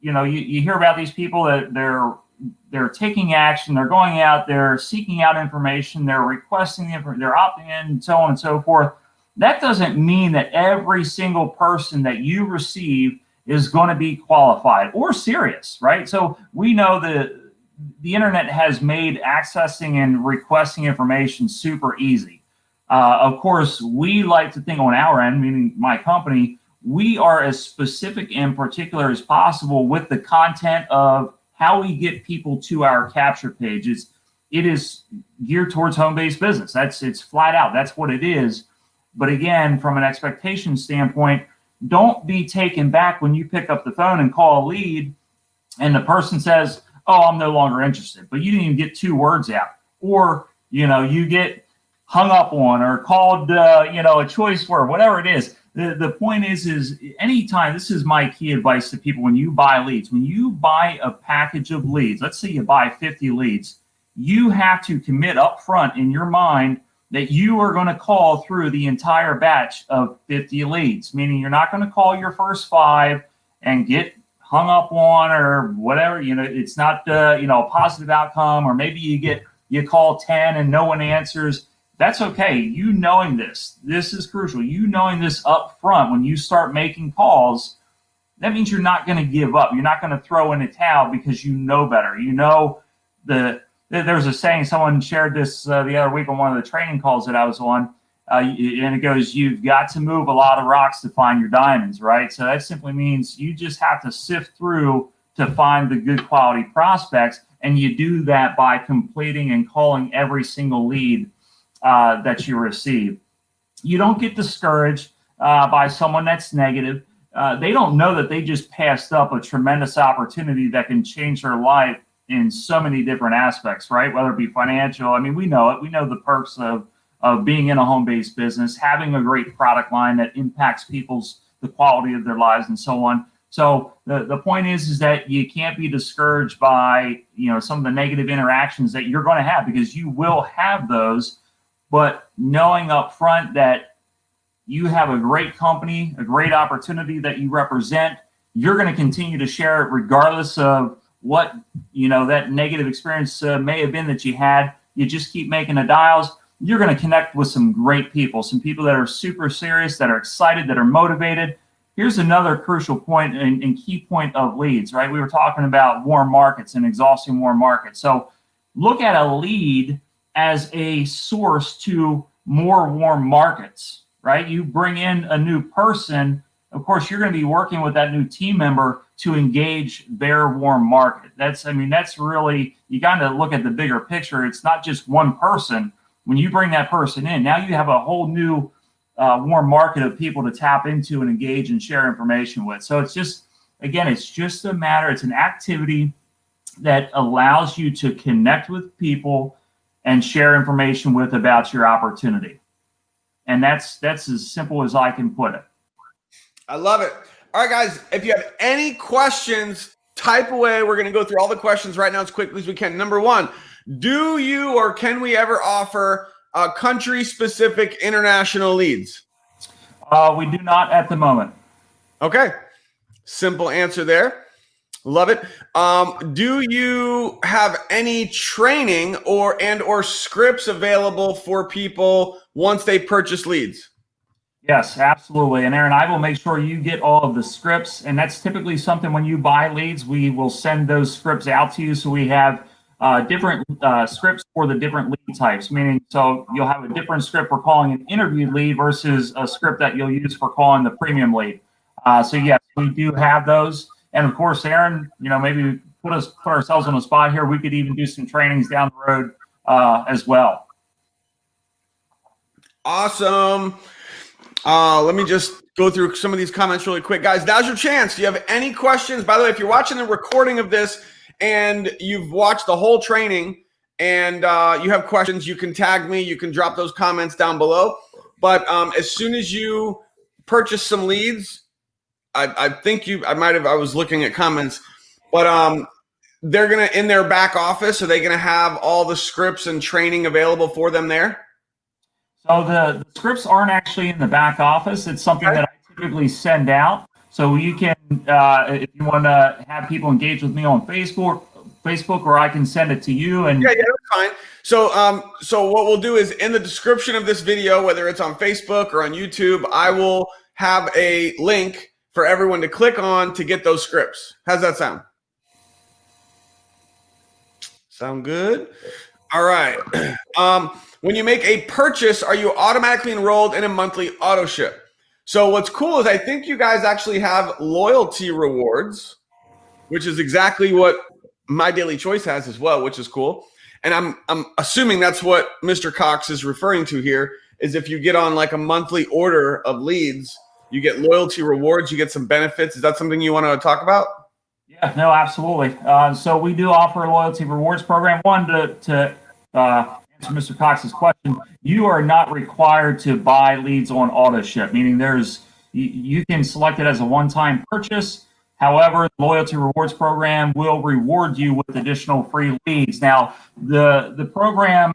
B: you hear about these people that they're taking action, they're going out, they're seeking out information, they're requesting the information, they're opting in, and so on and so forth. That doesn't mean that every single person that you receive is going to be qualified or serious, right? So we know that the internet has made accessing and requesting information super easy. Of course, we like to think on our end, meaning my company, we are as specific and particular as possible with the content of how we get people to our capture pages. It is geared towards home-based business. It's flat out. That's what it is. But again, from an expectation standpoint, don't be taken back when you pick up the phone and call a lead and the person says, "Oh, I'm no longer interested," but you didn't even get 2 words out, or you get hung up on or called a choice word, whatever it is. The point is anytime, this is my key advice to people when you buy leads, when you buy a package of leads, let's say you buy 50 leads, you have to commit up front in your mind that you are going to call through the entire batch of 50 leads, meaning you're not going to call your first 5 and get hung up on or whatever. It's not a positive outcome, or maybe you call 10 and no one answers. That's okay. Knowing this is crucial. Knowing this up front when you start making calls, that means you're not going to give up. You're not going to throw in a towel because you know better. There's a saying, someone shared this the other week on one of the training calls that I was on, and it goes, "You've got to move a lot of rocks to find your diamonds," right? So that simply means you just have to sift through to find the good quality prospects, and you do that by completing and calling every single lead that you receive. You don't get discouraged by someone that's negative. They don't know that they just passed up a tremendous opportunity that can change their life in so many different aspects, right? Whether it be financial. I mean, we know it. We know the perks of being in a home-based business, having a great product line that impacts the quality of their lives and so on. So the point is that you can't be discouraged by, some of the negative interactions that you're going to have, because you will have those. But knowing up front that you have a great company, a great opportunity that you represent, you're going to continue to share it regardless of what, that negative experience may have been that you had. You just keep making the dials. You're going to connect with some great people, some people that are super serious, that are excited, that are motivated. Here's another crucial point and key point of leads, right? We were talking about warm markets and exhausting warm markets. So look at a lead as a source to more warm markets, right? You bring in a new person, of course, you're going to be working with that new team member to engage their warm market. That's really, you got to look at the bigger picture. It's not just one person. When you bring that person in, now you have a whole new warm market of people to tap into and engage and share information with. So it's just a matter, it's an activity that allows you to connect with people and share information with about your opportunity. And that's as simple as I can put it.
A: I love it. All right, guys, if you have any questions, type away. We're going to go through all the questions right now as quickly as we can. Number 1, do you or can we ever offer country-specific international leads?
B: We do not at the moment.
A: Okay. Simple answer there. Love it. Do you have any training or scripts available for people once they purchase leads?
B: Yes, absolutely. And Aaron, I will make sure you get all of the scripts. And that's typically something when you buy leads, we will send those scripts out to you. So we have different scripts for the different lead types, meaning so you'll have a different script for calling an interview lead versus a script that you'll use for calling the premium lead. So yes, we do have those. And of course, Aaron, maybe put ourselves on the spot here. We could even do some trainings down the road as well.
A: Awesome. Let me just go through some of these comments really quick. Guys, now's your chance. Do you have any questions? By the way, if you're watching the recording of this and you've watched the whole training and you have questions, you can tag me. You can drop those comments down below. But as soon as you purchase some leads, I was looking at comments, but they're going to, in their back office, are they going to have all the scripts and training available for them there?
B: So the scripts aren't actually in the back office. It's something that I typically send out. So you can, if you want to have people engage with me on Facebook, or I can send it to you. And
A: yeah, that's fine. So, so what we'll do is in the description of this video, whether it's on Facebook or on YouTube, I will have a link for everyone to click on to get those scripts. How's that sound? Sound good? All right. When you make a purchase, are you automatically enrolled in a monthly auto ship? So what's cool is I think you guys actually have loyalty rewards, which is exactly what My Daily Choice has as well, which is cool. And I'm assuming that's what Mr. Cox is referring to here, is if you get on like a monthly order of leads, you get loyalty rewards, you get some benefits. Is that something you want to talk about?
B: Yeah, no, absolutely. So we do offer a loyalty rewards program. One, to answer Mr. Cox's question, you are not required to buy leads on auto ship, meaning you can select it as a one-time purchase. However, the loyalty rewards program will reward you with additional free leads. Now, the program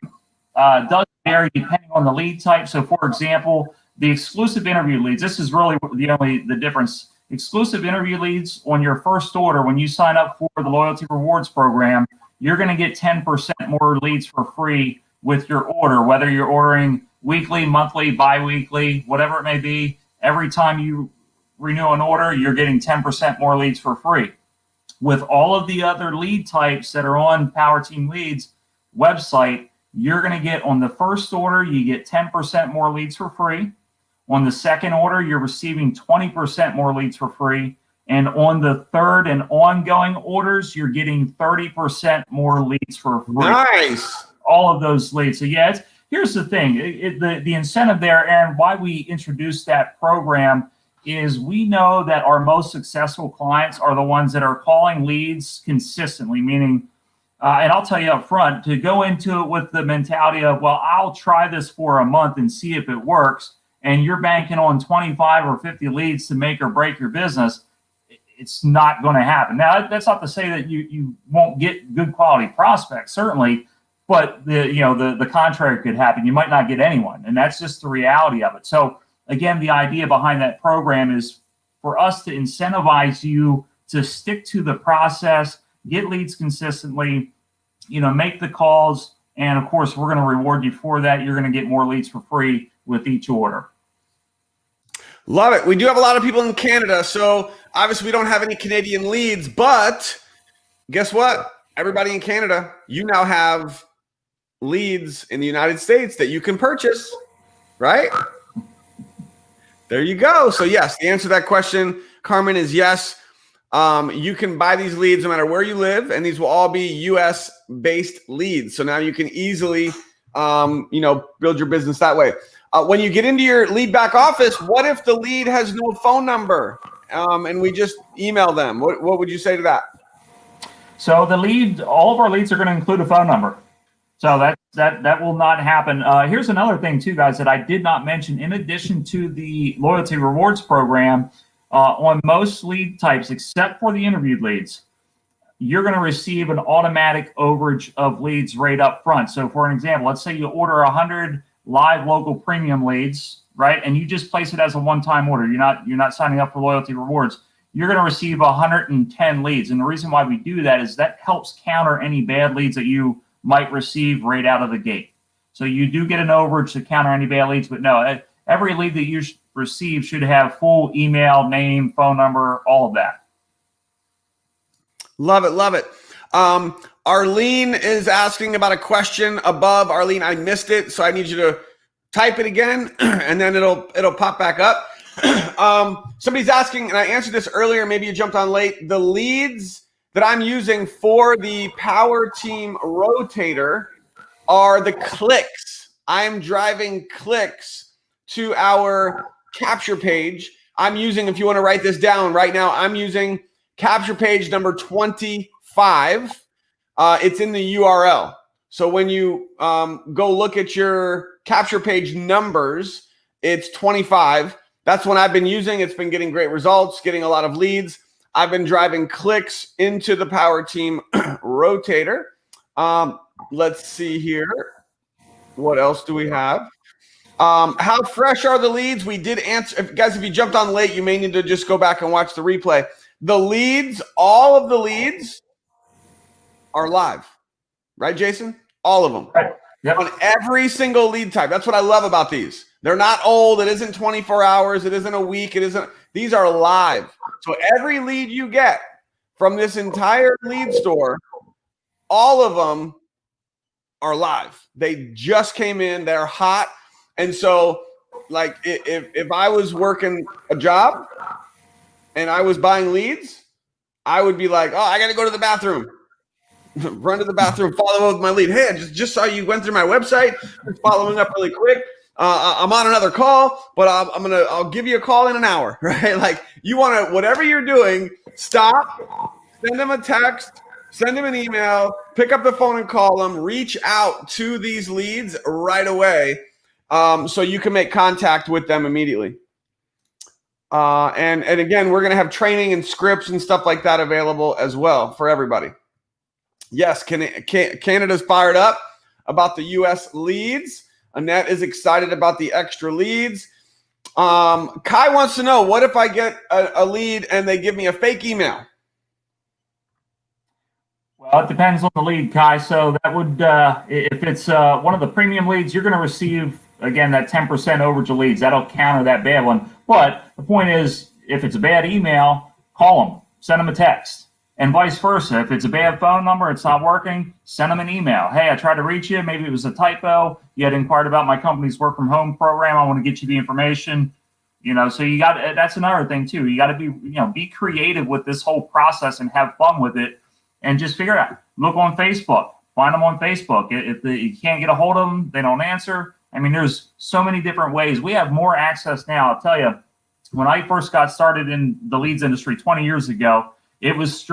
B: does vary depending on the lead type. So, for example, the exclusive interview leads, this is really the difference. Exclusive interview leads on your first order, when you sign up for the loyalty rewards program, you're going to get 10% more leads for free with your order, whether you're ordering weekly, monthly, bi-weekly, whatever it may be. Every time you renew an order, you're getting 10% more leads for free. With all of the other lead types that are on Power Team Leads website, you're going to get, on the first order, you get 10% more leads for free. On the second order, you're receiving 20% more leads for free. And on the third and ongoing orders, you're getting 30% more leads for free.
A: Nice.
B: All of those leads. So yeah, here's the thing. The incentive there, Aaron, why we introduced that program is we know that our most successful clients are the ones that are calling leads consistently, meaning, and I'll tell you up front, to go into it with the mentality of, well, I'll try this for a month and see if it works, and you're banking on 25 or 50 leads to make or break your business, it's not going to happen. Now, that's not to say that you won't get good quality prospects, certainly, but the contrary could happen. You might not get anyone, and that's just the reality of it. So again, the idea behind that program is for us to incentivize you to stick to the process, get leads consistently, make the calls, and of course, we're going to reward you for that. You're going to get more leads for free with each order.
A: Love it. We do have a lot of people in Canada, so obviously we don't have any Canadian leads, but guess what? Everybody in Canada, you now have leads in the United States that you can purchase, right? There you go. So yes, the answer to that question, Carmen, is yes. You can buy these leads no matter where you live, and these will all be US-based leads. So now you can easily, build your business that way. When you get into your lead back office, what if the lead has no phone number and we just email them? What would you say to that?
B: So all of our leads are going to include a phone number. So that will not happen. Here's another thing too, guys, that I did not mention. In addition to the loyalty rewards program, on most lead types, except for the interviewed leads, you're going to receive an automatic overage of leads right up front. So for an example, let's say you order 100 live local premium leads, right? And you just place it as a one-time order. You're not signing up for loyalty rewards. You're going to receive 110 leads. And the reason why we do that is that helps counter any bad leads that you might receive right out of the gate. So you do get an overage to counter any bad leads, but no, every lead that you receive should have full email, name, phone number, all of that.
A: Love it. Love it. Arlene is asking about a question above. Arlene, I missed it, so I need you to type it again, and then it'll pop back up. Somebody's asking, and I answered this earlier, maybe you jumped on late. The leads that I'm using for the Power Team Rotator are the clicks I am driving clicks to our capture page. I'm using, if you want to write this down right now, I'm using capture page number 25. It's in the URL. So when you go look at your capture page numbers, it's 25. That's what I've been using. It's been getting great results, getting a lot of leads. I've been driving clicks into the Power Team Rotator. Let's see here. What else do we have? How fresh are the leads? We did answer. Guys, if you jumped on late, you may need to just go back and watch the replay. The leads, all of the leads are live. Right, Jason? All of them.
B: Right. Yep.
A: On every single lead type. That's what I love about these. They're not old. It isn't 24 hours. It isn't a week. It isn't. These are live. So every lead you get from this entire lead store, all of them are live. They just came in. They're hot. And so, like, if I was working a job and I was buying leads, I would be like, oh, I got to go to the bathroom. Run to the bathroom, follow up with my lead. Hey, I just saw you went through my website. Just following up really quick. I'm on another call, but I'll give you a call in an hour, right? Like, you want to, whatever you're doing, stop, send them a text, send them an email, pick up the phone and call them, reach out to these leads right away, so you can make contact with them immediately. And again, we're going to have training and scripts and stuff like that available as well for everybody. Yes, Canada's fired up about the U.S. leads. Annette is excited about the extra leads. Kai wants to know, what if I get a lead and they give me a fake email?
B: Well, it depends on the lead, Kai. So that would, if it's one of the premium leads, you're going to receive, again, that 10% overage of leads. That'll counter that bad one. But the point is, if it's a bad email, call them, send them a text. And vice versa. If it's a bad phone number, it's not working, send them an email. Hey, I tried to reach you. Maybe it was a typo. You had inquired about my company's work from home program. I want to get you the information. So you got, that's another thing too. You got to be, be creative with this whole process and have fun with it, and just figure it out. Look on Facebook, find them on Facebook. If you can't get a hold of them, they don't answer. I mean, there's so many different ways. We have more access now. I'll tell you, when I first got started in the leads industry 20 years ago, it was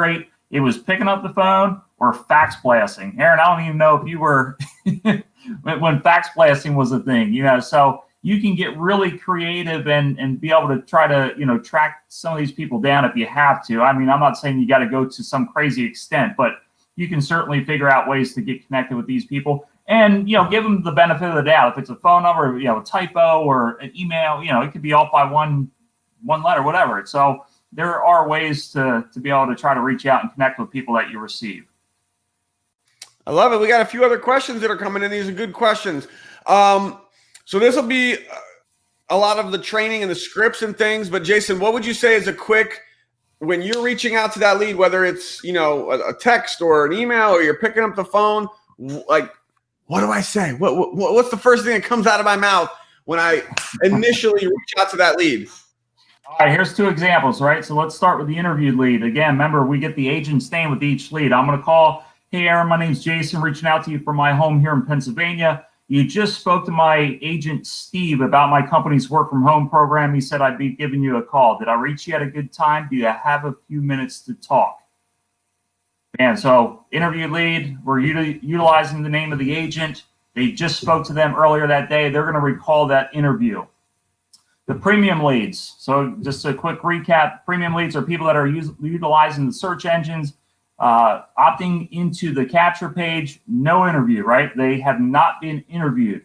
B: picking up the phone or fax blasting. Aaron, I don't even know if you were when fax blasting was a thing, so you can get really creative and be able to try to, track some of these people down if you have to. I mean, I'm not saying you got to go to some crazy extent, but you can certainly figure out ways to get connected with these people and, give them the benefit of the doubt. If it's a phone number, a typo or an email, it could be off by one letter, whatever. So there are ways to be able to try to reach out and connect with people that you receive.
A: I love it. We got a few other questions that are coming in. These are good questions. So this will be a lot of the training and the scripts and things. But Jason, what would you say is a quick, when you're reaching out to that lead, whether it's, a text or an email or you're picking up the phone, like, what do I say? What's the first thing that comes out of my mouth when I initially reach out to that lead?
B: All right, here's two examples, right? So let's start with the interviewed lead. Again, remember, we get the agent's name with each lead. I'm going to call, hey, Aaron, my name's Jason, reaching out to you from my home here in Pennsylvania. You just spoke to my agent, Steve, about my company's work from home program. He said I'd be giving you a call. Did I reach you at a good time? Do you have a few minutes to talk? And so interview lead, we're utilizing the name of the agent. They just spoke to them earlier that day. They're going to recall that interview. The premium leads. So just a quick recap. Premium leads are people that are utilizing the search engines, opting into the capture page, no interview, right? They have not been interviewed.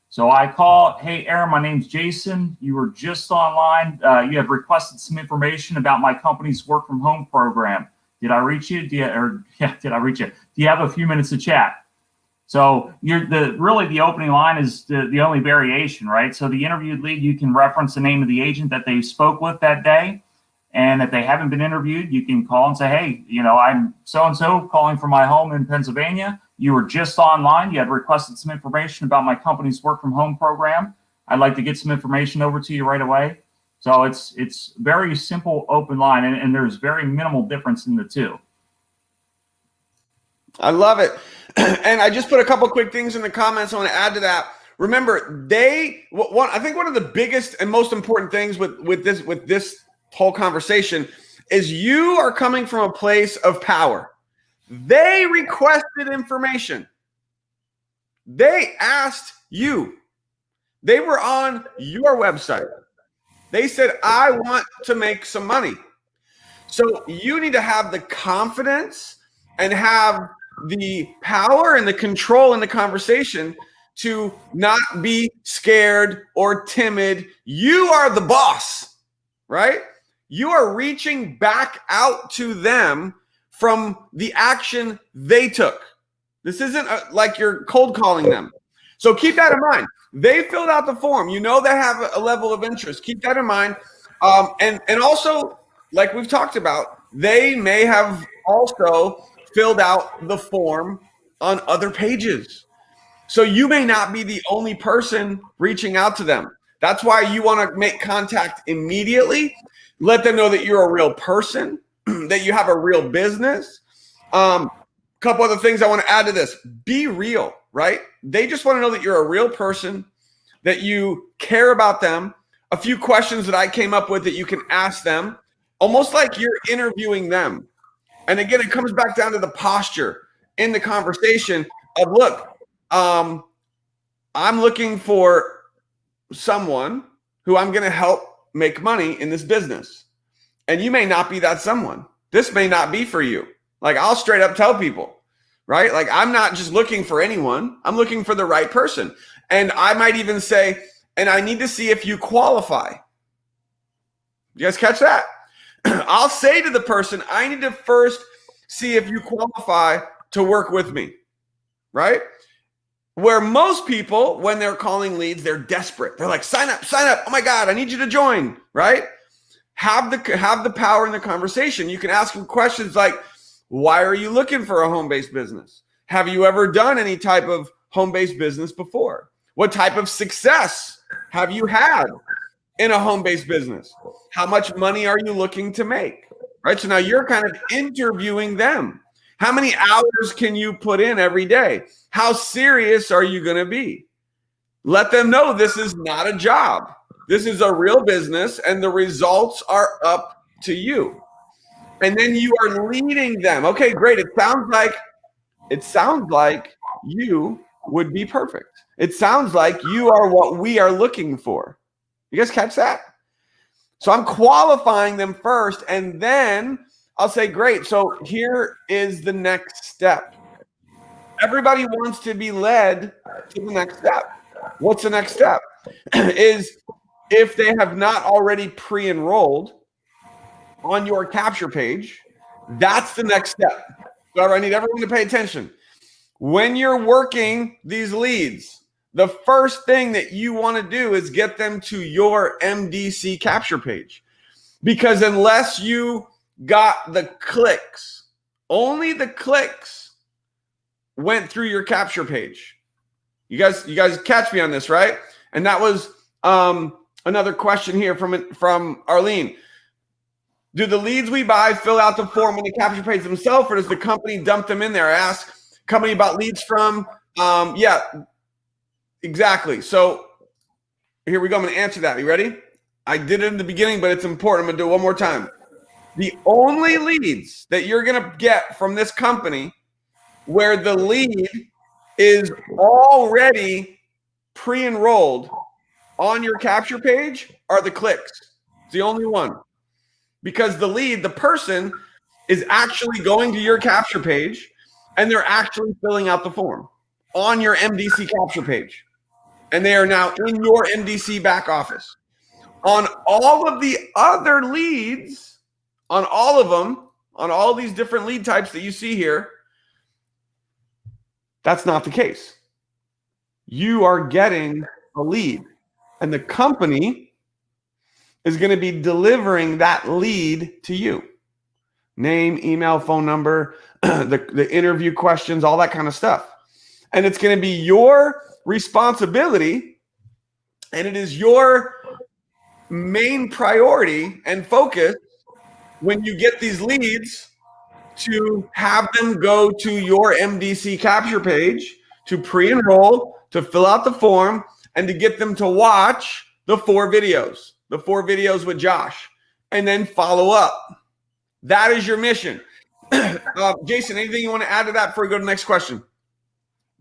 B: So I call, hey, Aaron, my name's Jason. You were just online. You have requested some information about my company's work from home program. Did I reach you? Did I reach you? Do you have a few minutes to chat? So really the opening line is the only variation, right? So the interviewed lead, you can reference the name of the agent that they spoke with that day. And if they haven't been interviewed, you can call and say, hey, I'm so-and-so calling from my home in Pennsylvania. You were just online. You had requested some information about my company's work from home program. I'd like to get some information over to you right away. So it's very simple, open line, and there's very minimal difference in the two.
A: I love it. And I just put a couple quick things in the comments I want to add to that. Remember, I think one of the biggest and most important things with this whole conversation is you are coming from a place of power. They requested information. They asked you. They were on your website. They said, I want to make some money. So you need to have the confidence and have the power and the control in the conversation to not be scared or timid. You are the boss, right? You are reaching back out to them from the action they took. This isn't like you're cold calling them. So keep that in mind. They filled out the form. You know they have a level of interest. Keep that in mind. And also, like we've talked about, they may have also filled out the form on other pages. So you may not be the only person reaching out to them. That's why you want to make contact immediately. Let them know that you're a real person, that you have a real business. Couple other things I want to add to this. Be real, right? They just want to know that you're a real person, that you care about them. A few questions that I came up with that you can ask them, almost like you're interviewing them. And again, it comes back down to the posture in the conversation of, look, I'm looking for someone who I'm going to help make money in this business. And you may not be that someone. This may not be for you. Like, I'll straight up tell people, right? Like, I'm not just looking for anyone. I'm looking for the right person. And I might even say, and I need to see if you qualify. You guys catch that? I'll say to the person, I need to first see if you qualify to work with me, right? Where most people, when they're calling leads, they're desperate. They're like, sign up. Oh my God, I need you to join, right? Have the power in the conversation. You can ask them questions like, why are you looking for a home-based business? Have you ever done any type of home-based business before? What type of success have you had in a home-based business? How much money are you looking to make? Right? So now you're kind of interviewing them. How many hours can you put in every day? How serious are you going to be? Let them know this is not a job. This is a real business, and the results are up to you. And then you are leading them. Okay, great. It sounds like you would be perfect. It sounds like you are what we are looking for. You guys catch that? So I'm qualifying them first, and then I'll say, great. So here is the next step. Everybody wants to be led to the next step. What's the next step? Is if they have not already pre-enrolled on your capture page, that's the next step. So I need everyone to pay attention. When you're working these leads, the first thing that you want to do is get them to your MDC capture page. Because unless you got the clicks, only the clicks went through your capture page. You guys catch me on this, right? And that was another question here from Arlene. Do the leads we buy fill out the form on the capture page themselves, or does the company dump them in there? I ask company about leads from. Yeah, exactly. So here we go. I'm going to answer that. You ready? I did it in the beginning, but it's important. I'm going to do it one more time. The only leads that you're going to get from this company where the lead is already pre-enrolled on your capture page are the clicks. It's the only one. Because the lead, the person, is actually going to your capture page and they're actually filling out the form on your MDC capture page. And they are now in your MDC back office. On all of the other leads, on all of them, on all these different lead types that you see here, that's not the case. You are getting a lead, and the company is going to be delivering that lead to you. Name, email, phone number, the interview questions, all that kind of stuff. And it's going to be your responsibility, and it is your main priority and focus when you get these leads to have them go to your MDC capture page to pre-enroll, to fill out the form and to get them to watch the 4 videos with Josh, and then follow up. That is your mission. Jason, anything you want to add to that before we go to the next question?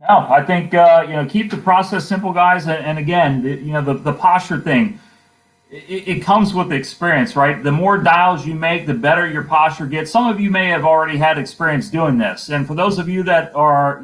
B: No, I think keep the process simple, guys. And again, the posture thing, it comes with experience, right? The more dials you make, the better your posture gets. Some of you may have already had experience doing this, and for those of you that are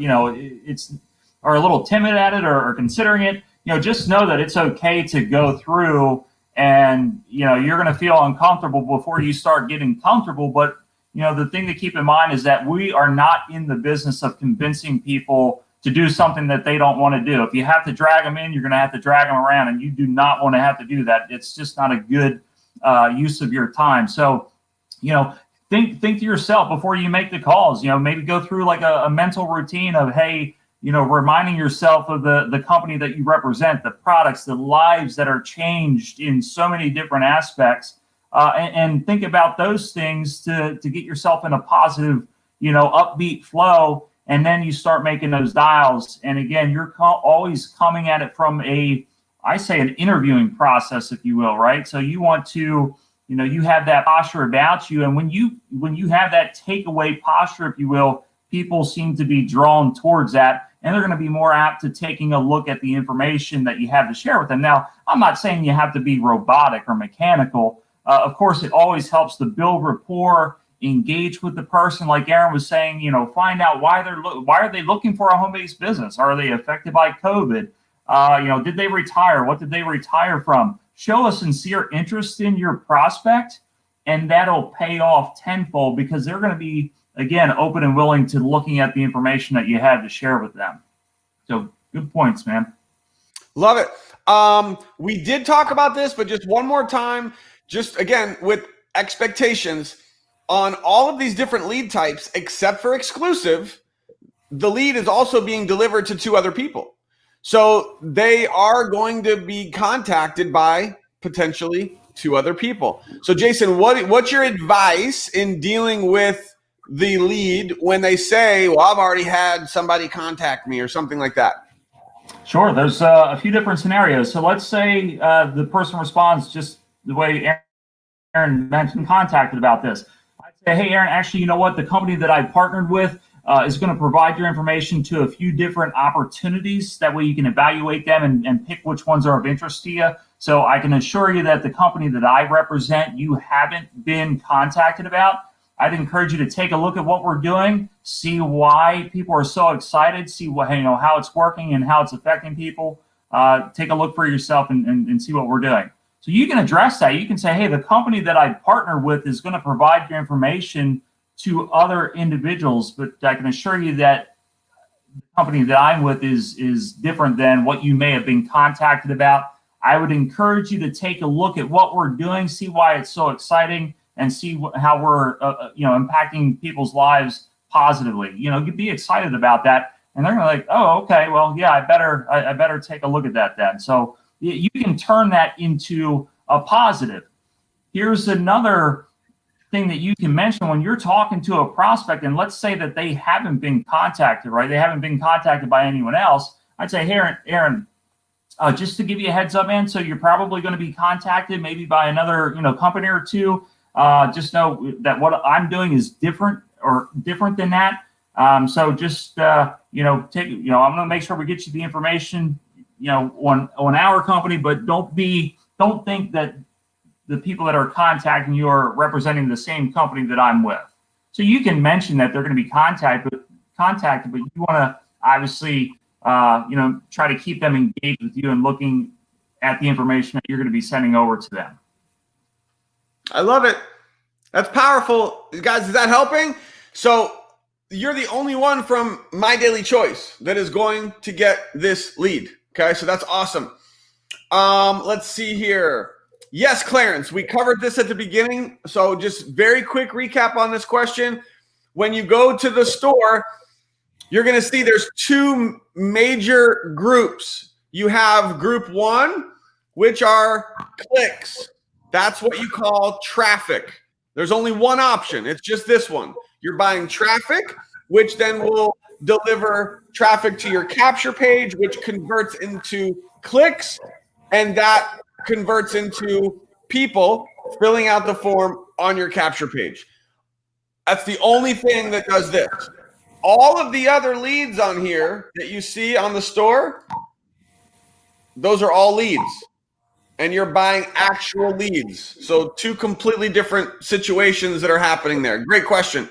B: are a little timid at it or considering it, just know that it's okay to go through, and you're going to feel uncomfortable before you start getting comfortable. But the thing to keep in mind is that we are not in the business of convincing people to do something that they don't want to do. If you have to drag them in, you're going to have to drag them around, and you do not want to have to do that. It's just not a good use of your time. So, think to yourself before you make the calls. Maybe go through like a mental routine of, hey, reminding yourself of the company that you represent, the products, the lives that are changed in so many different aspects, and think about those things to get yourself in a positive, upbeat flow. And then you start making those dials. And again, you're always coming at it from an interviewing process, if you will, right? So you want to, you have that posture about you. And when you have that takeaway posture, if you will, people seem to be drawn towards that. And they're going to be more apt to taking a look at the information that you have to share with them. Now, I'm not saying you have to be robotic or mechanical. Of course, it always helps to build rapport, engage with the person, like Aaron was saying. Find out why are they looking for a home-based business? Are they affected by COVID? Did they retire? What did they retire from? Show a sincere interest in your prospect, and that'll pay off tenfold, because they're going to be, again, open and willing to looking at the information that you have to share with them. So good points, man.
A: Love it. We did talk about this, but just one more time, just again, with expectations on all of these different lead types, except for exclusive, the lead is also being delivered to 2 other people. So they are going to be contacted by potentially 2 other people. So Jason, what's your advice in dealing with the lead when they say, well, I've already had somebody contact me or something like that?
B: Sure. There's a few different scenarios. So let's say the person responds just the way Aaron mentioned, contacted about this. I'd say, hey, Aaron, actually, you know what? The company that I partnered with is going to provide your information to a few different opportunities. That way you can evaluate them and pick which ones are of interest to you. So I can assure you that the company that I represent, you haven't been contacted about. I'd encourage you to take a look at what we're doing, see why people are so excited, see how it's working and how it's affecting people. Take a look for yourself and see what we're doing. So you can address that. You can say, hey, the company that I partner with is going to provide your information to other individuals, but I can assure you that the company that I'm with is different than what you may have been contacted about. I would encourage you to take a look at what we're doing, see why it's so exciting, and see how we're impacting people's lives positively. You'd be excited about that, and they're going to oh, okay, well, yeah, I better take a look at that then. So you can turn that into a positive. Here's another thing that you can mention when you're talking to a prospect, and let's say that they haven't been contacted, right? They haven't been contacted by anyone else. I'd say, hey, Aaron, just to give you a heads up, man, so you're probably going to be contacted maybe by another, company or 2. Just know that what I'm doing is different than that. So just, I'm going to make sure we get you the information, on our company, but don't think that the people that are contacting you are representing the same company that I'm with. So you can mention that they're going to be contacted, but you want to obviously, try to keep them engaged with you and looking at the information that you're going to be sending over to them.
A: I love it. That's powerful. Guys, is that helping? So you're the only one from My Daily Choice that is going to get this lead. Okay, so that's awesome. Let's see here. Yes, Clarence, we covered this at the beginning. So just very quick recap on this question. When you go to the store, you're going to see there's 2 major groups. You have group 1, which are clicks. That's what you call traffic. There's only one option. It's just this one. You're buying traffic, which then will deliver traffic to your capture page, which converts into clicks, and that converts into people filling out the form on your capture page. That's the only thing that does this. All of the other leads on here that you see on the store, those are all leads. And you're buying actual leads. So two completely different situations that are happening there. Great question.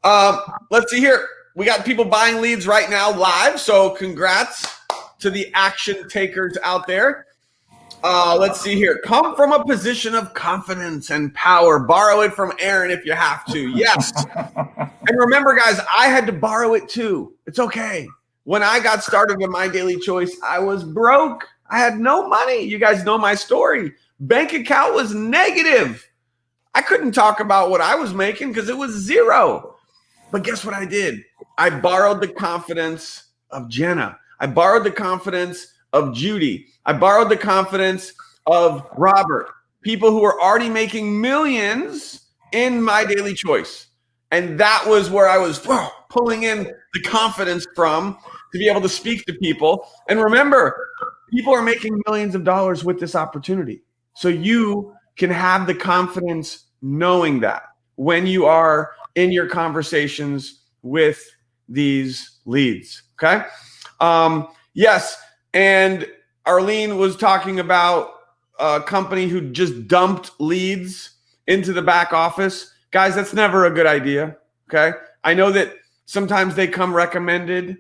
A: Let's see here. We got people buying leads right now live. So congrats to the action takers out there. Let's see here. Come from a position of confidence and power. Borrow it from Aaron if you have to. Yes. And remember, guys, I had to borrow it too. It's okay. When I got started in My Daily Choice, I was broke. I had no money. You guys know my story. Bank account was negative. I couldn't talk about what I was making because it was zero. But guess what I did? I borrowed the confidence of Jenna. I borrowed the confidence of Judy. I borrowed the confidence of Robert. People who are already making millions in My Daily Choice. And that was where I was pulling in the confidence from to be able to speak to people. And remember, people are making millions of dollars with this opportunity. So you can have the confidence knowing that when you are in your conversations with these leads. Okay. Yes. And Arlene was talking about a company who just dumped leads into the back office. Guys, that's never a good idea. Okay. I know that sometimes they come recommended,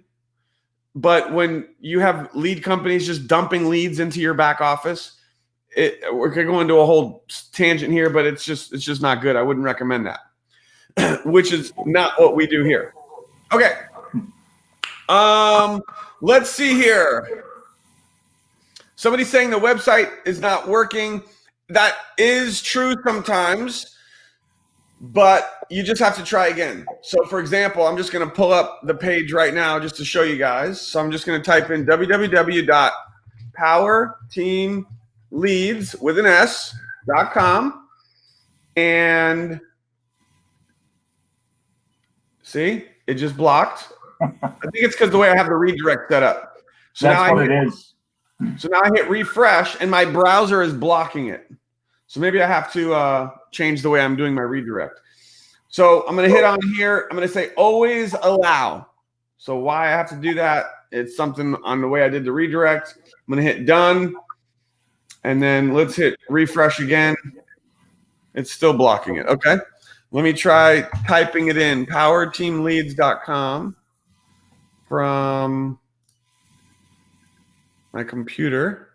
A: but when you have lead companies just dumping leads into your back office, we're going to go into a whole tangent here, but it's just not good. I wouldn't recommend that, which is not what we do here. Okay. Let's see here. Somebody's saying the website is not working. That is true sometimes, but you just have to try again. So for example, I'm just going to pull up the page right now just to show you guys. So I'm just going to type in www.powerteamleads.com and see, it just blocked. I think it's because the way I have the redirect set up. So
B: that's what it is.
A: So now I hit refresh and my browser is blocking it. So maybe I have to change the way I'm doing my redirect. So I'm going to hit on here. I'm going to say always allow. So why I have to do that, it's something on the way I did the redirect. I'm going to hit done. And then let's hit refresh again. It's still blocking it. Okay. Let me try typing it in, powerteamleads.com from my computer.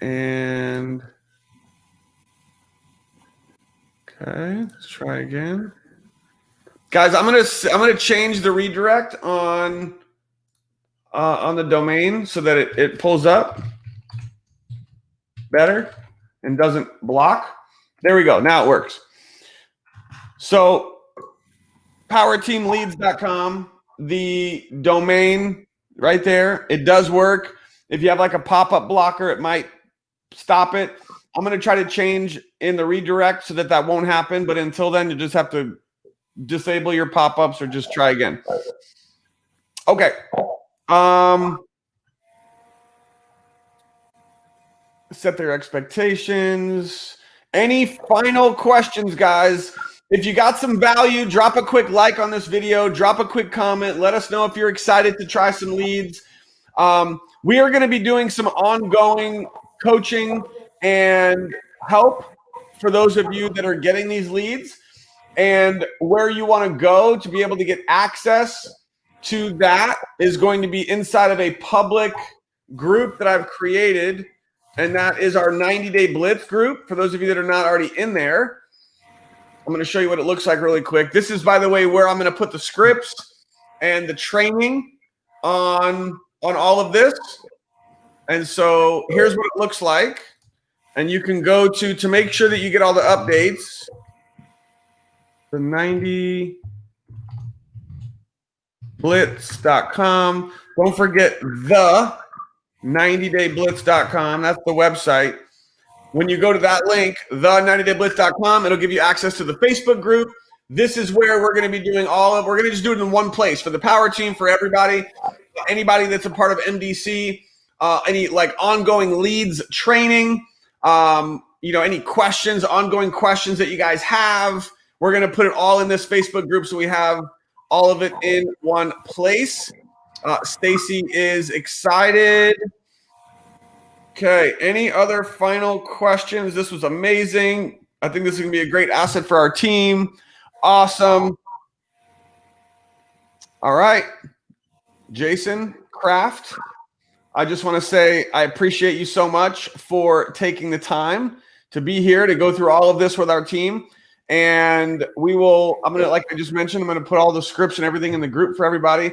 A: And okay, let's try again. Guys, I'm gonna change the redirect on the domain so that it pulls up better and doesn't block. There we go. Now it works. So powerteamleads.com, the domain right there, it does work. If you have like a pop-up blocker, it might stop it. I'm going to try to change in the redirect so that won't happen. But until then, you just have to disable your pop-ups or just try again. Okay. Set their expectations. Any final questions, guys? If you got some value, drop a quick like on this video. Drop a quick comment. Let us know if you're excited to try some leads. We are going to be doing some ongoing coaching and help for those of you that are getting these leads, and where you want to go to be able to get access to that is going to be inside of a public group that I've created, and that is our 90-day Blitz group. For those of you that are not already in there, I'm going to show you what it looks like really quick. This is, by the way, where I'm going to put the scripts and the training on all of this. And so here's what it looks like. And you can go to make sure that you get all the updates. The 90blitz.com. Don't forget the 90dayblitz.com. That's the website. When you go to that link, the 90dayblitz.com, it'll give you access to the Facebook group, This is where we're going to be doing we're going to just do it in one place for the power team, for everybody, anybody that's a part of MDC, any like ongoing leads training, any questions, ongoing questions that you guys have. We're going to put it all in this Facebook group so we have all of it in one place. Stacy is excited. Okay, any other final questions? This was amazing. I think this is going to be a great asset for our team. Awesome. All right. Jason Kraft, I just want to say I appreciate you so much for taking the time to be here to go through all of this with our team. And I'm going to, like I just mentioned, I'm going to put all the scripts and everything in the group for everybody.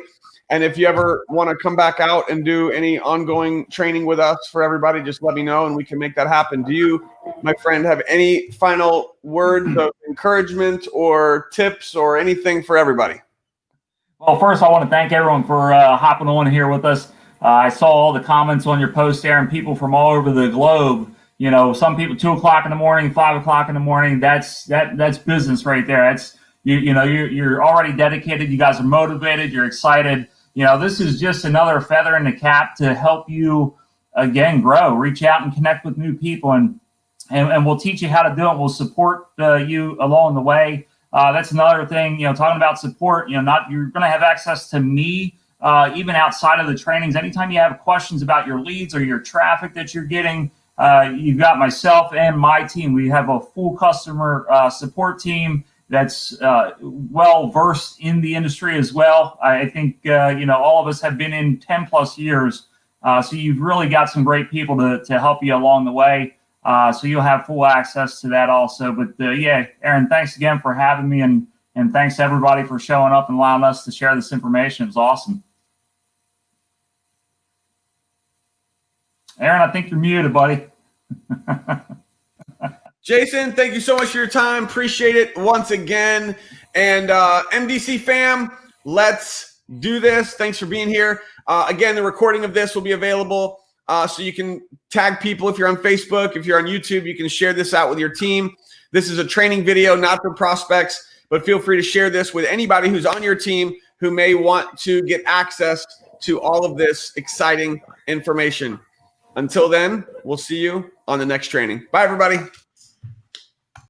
A: And if you ever want to come back out and do any ongoing training with us for everybody, just let me know and we can make that happen. Do you, my friend, have any final words of encouragement or tips or anything for everybody?
B: Well, first, I want to thank everyone for hopping on here with us. I saw all the comments on your post, Aaron, people from all over the globe. Some people 2 o'clock in the morning, 5 o'clock in the morning. That's business right there. That's you're already dedicated. You guys are motivated. You're excited. This is just another feather in the cap to help you again grow. Reach out and connect with new people, and we'll teach you how to do it. We'll support you along the way. That's another thing. Talking about support. You're going to have access to me even outside of the trainings. Anytime you have questions about your leads or your traffic that you're getting, you've got myself and my team. We have a full customer support team that's well versed in the industry as well. I think all of us have been in 10 plus years, so you've really got some great people to help you along the way. So you'll have full access to that also. But Aaron, thanks again for having me, and thanks to everybody for showing up and allowing us to share this information. It was awesome. Aaron, I think you're muted, buddy.
A: Jason, thank you so much for your time. Appreciate it once again. And MDC fam, let's do this. Thanks for being here. Again, the recording of this will be available so you can tag people if you're on Facebook. If you're on YouTube, you can share this out with your team. This is a training video, not for prospects, but feel free to share this with anybody who's on your team who may want to get access to all of this exciting information. Until then, we'll see you on the next training. Bye, everybody.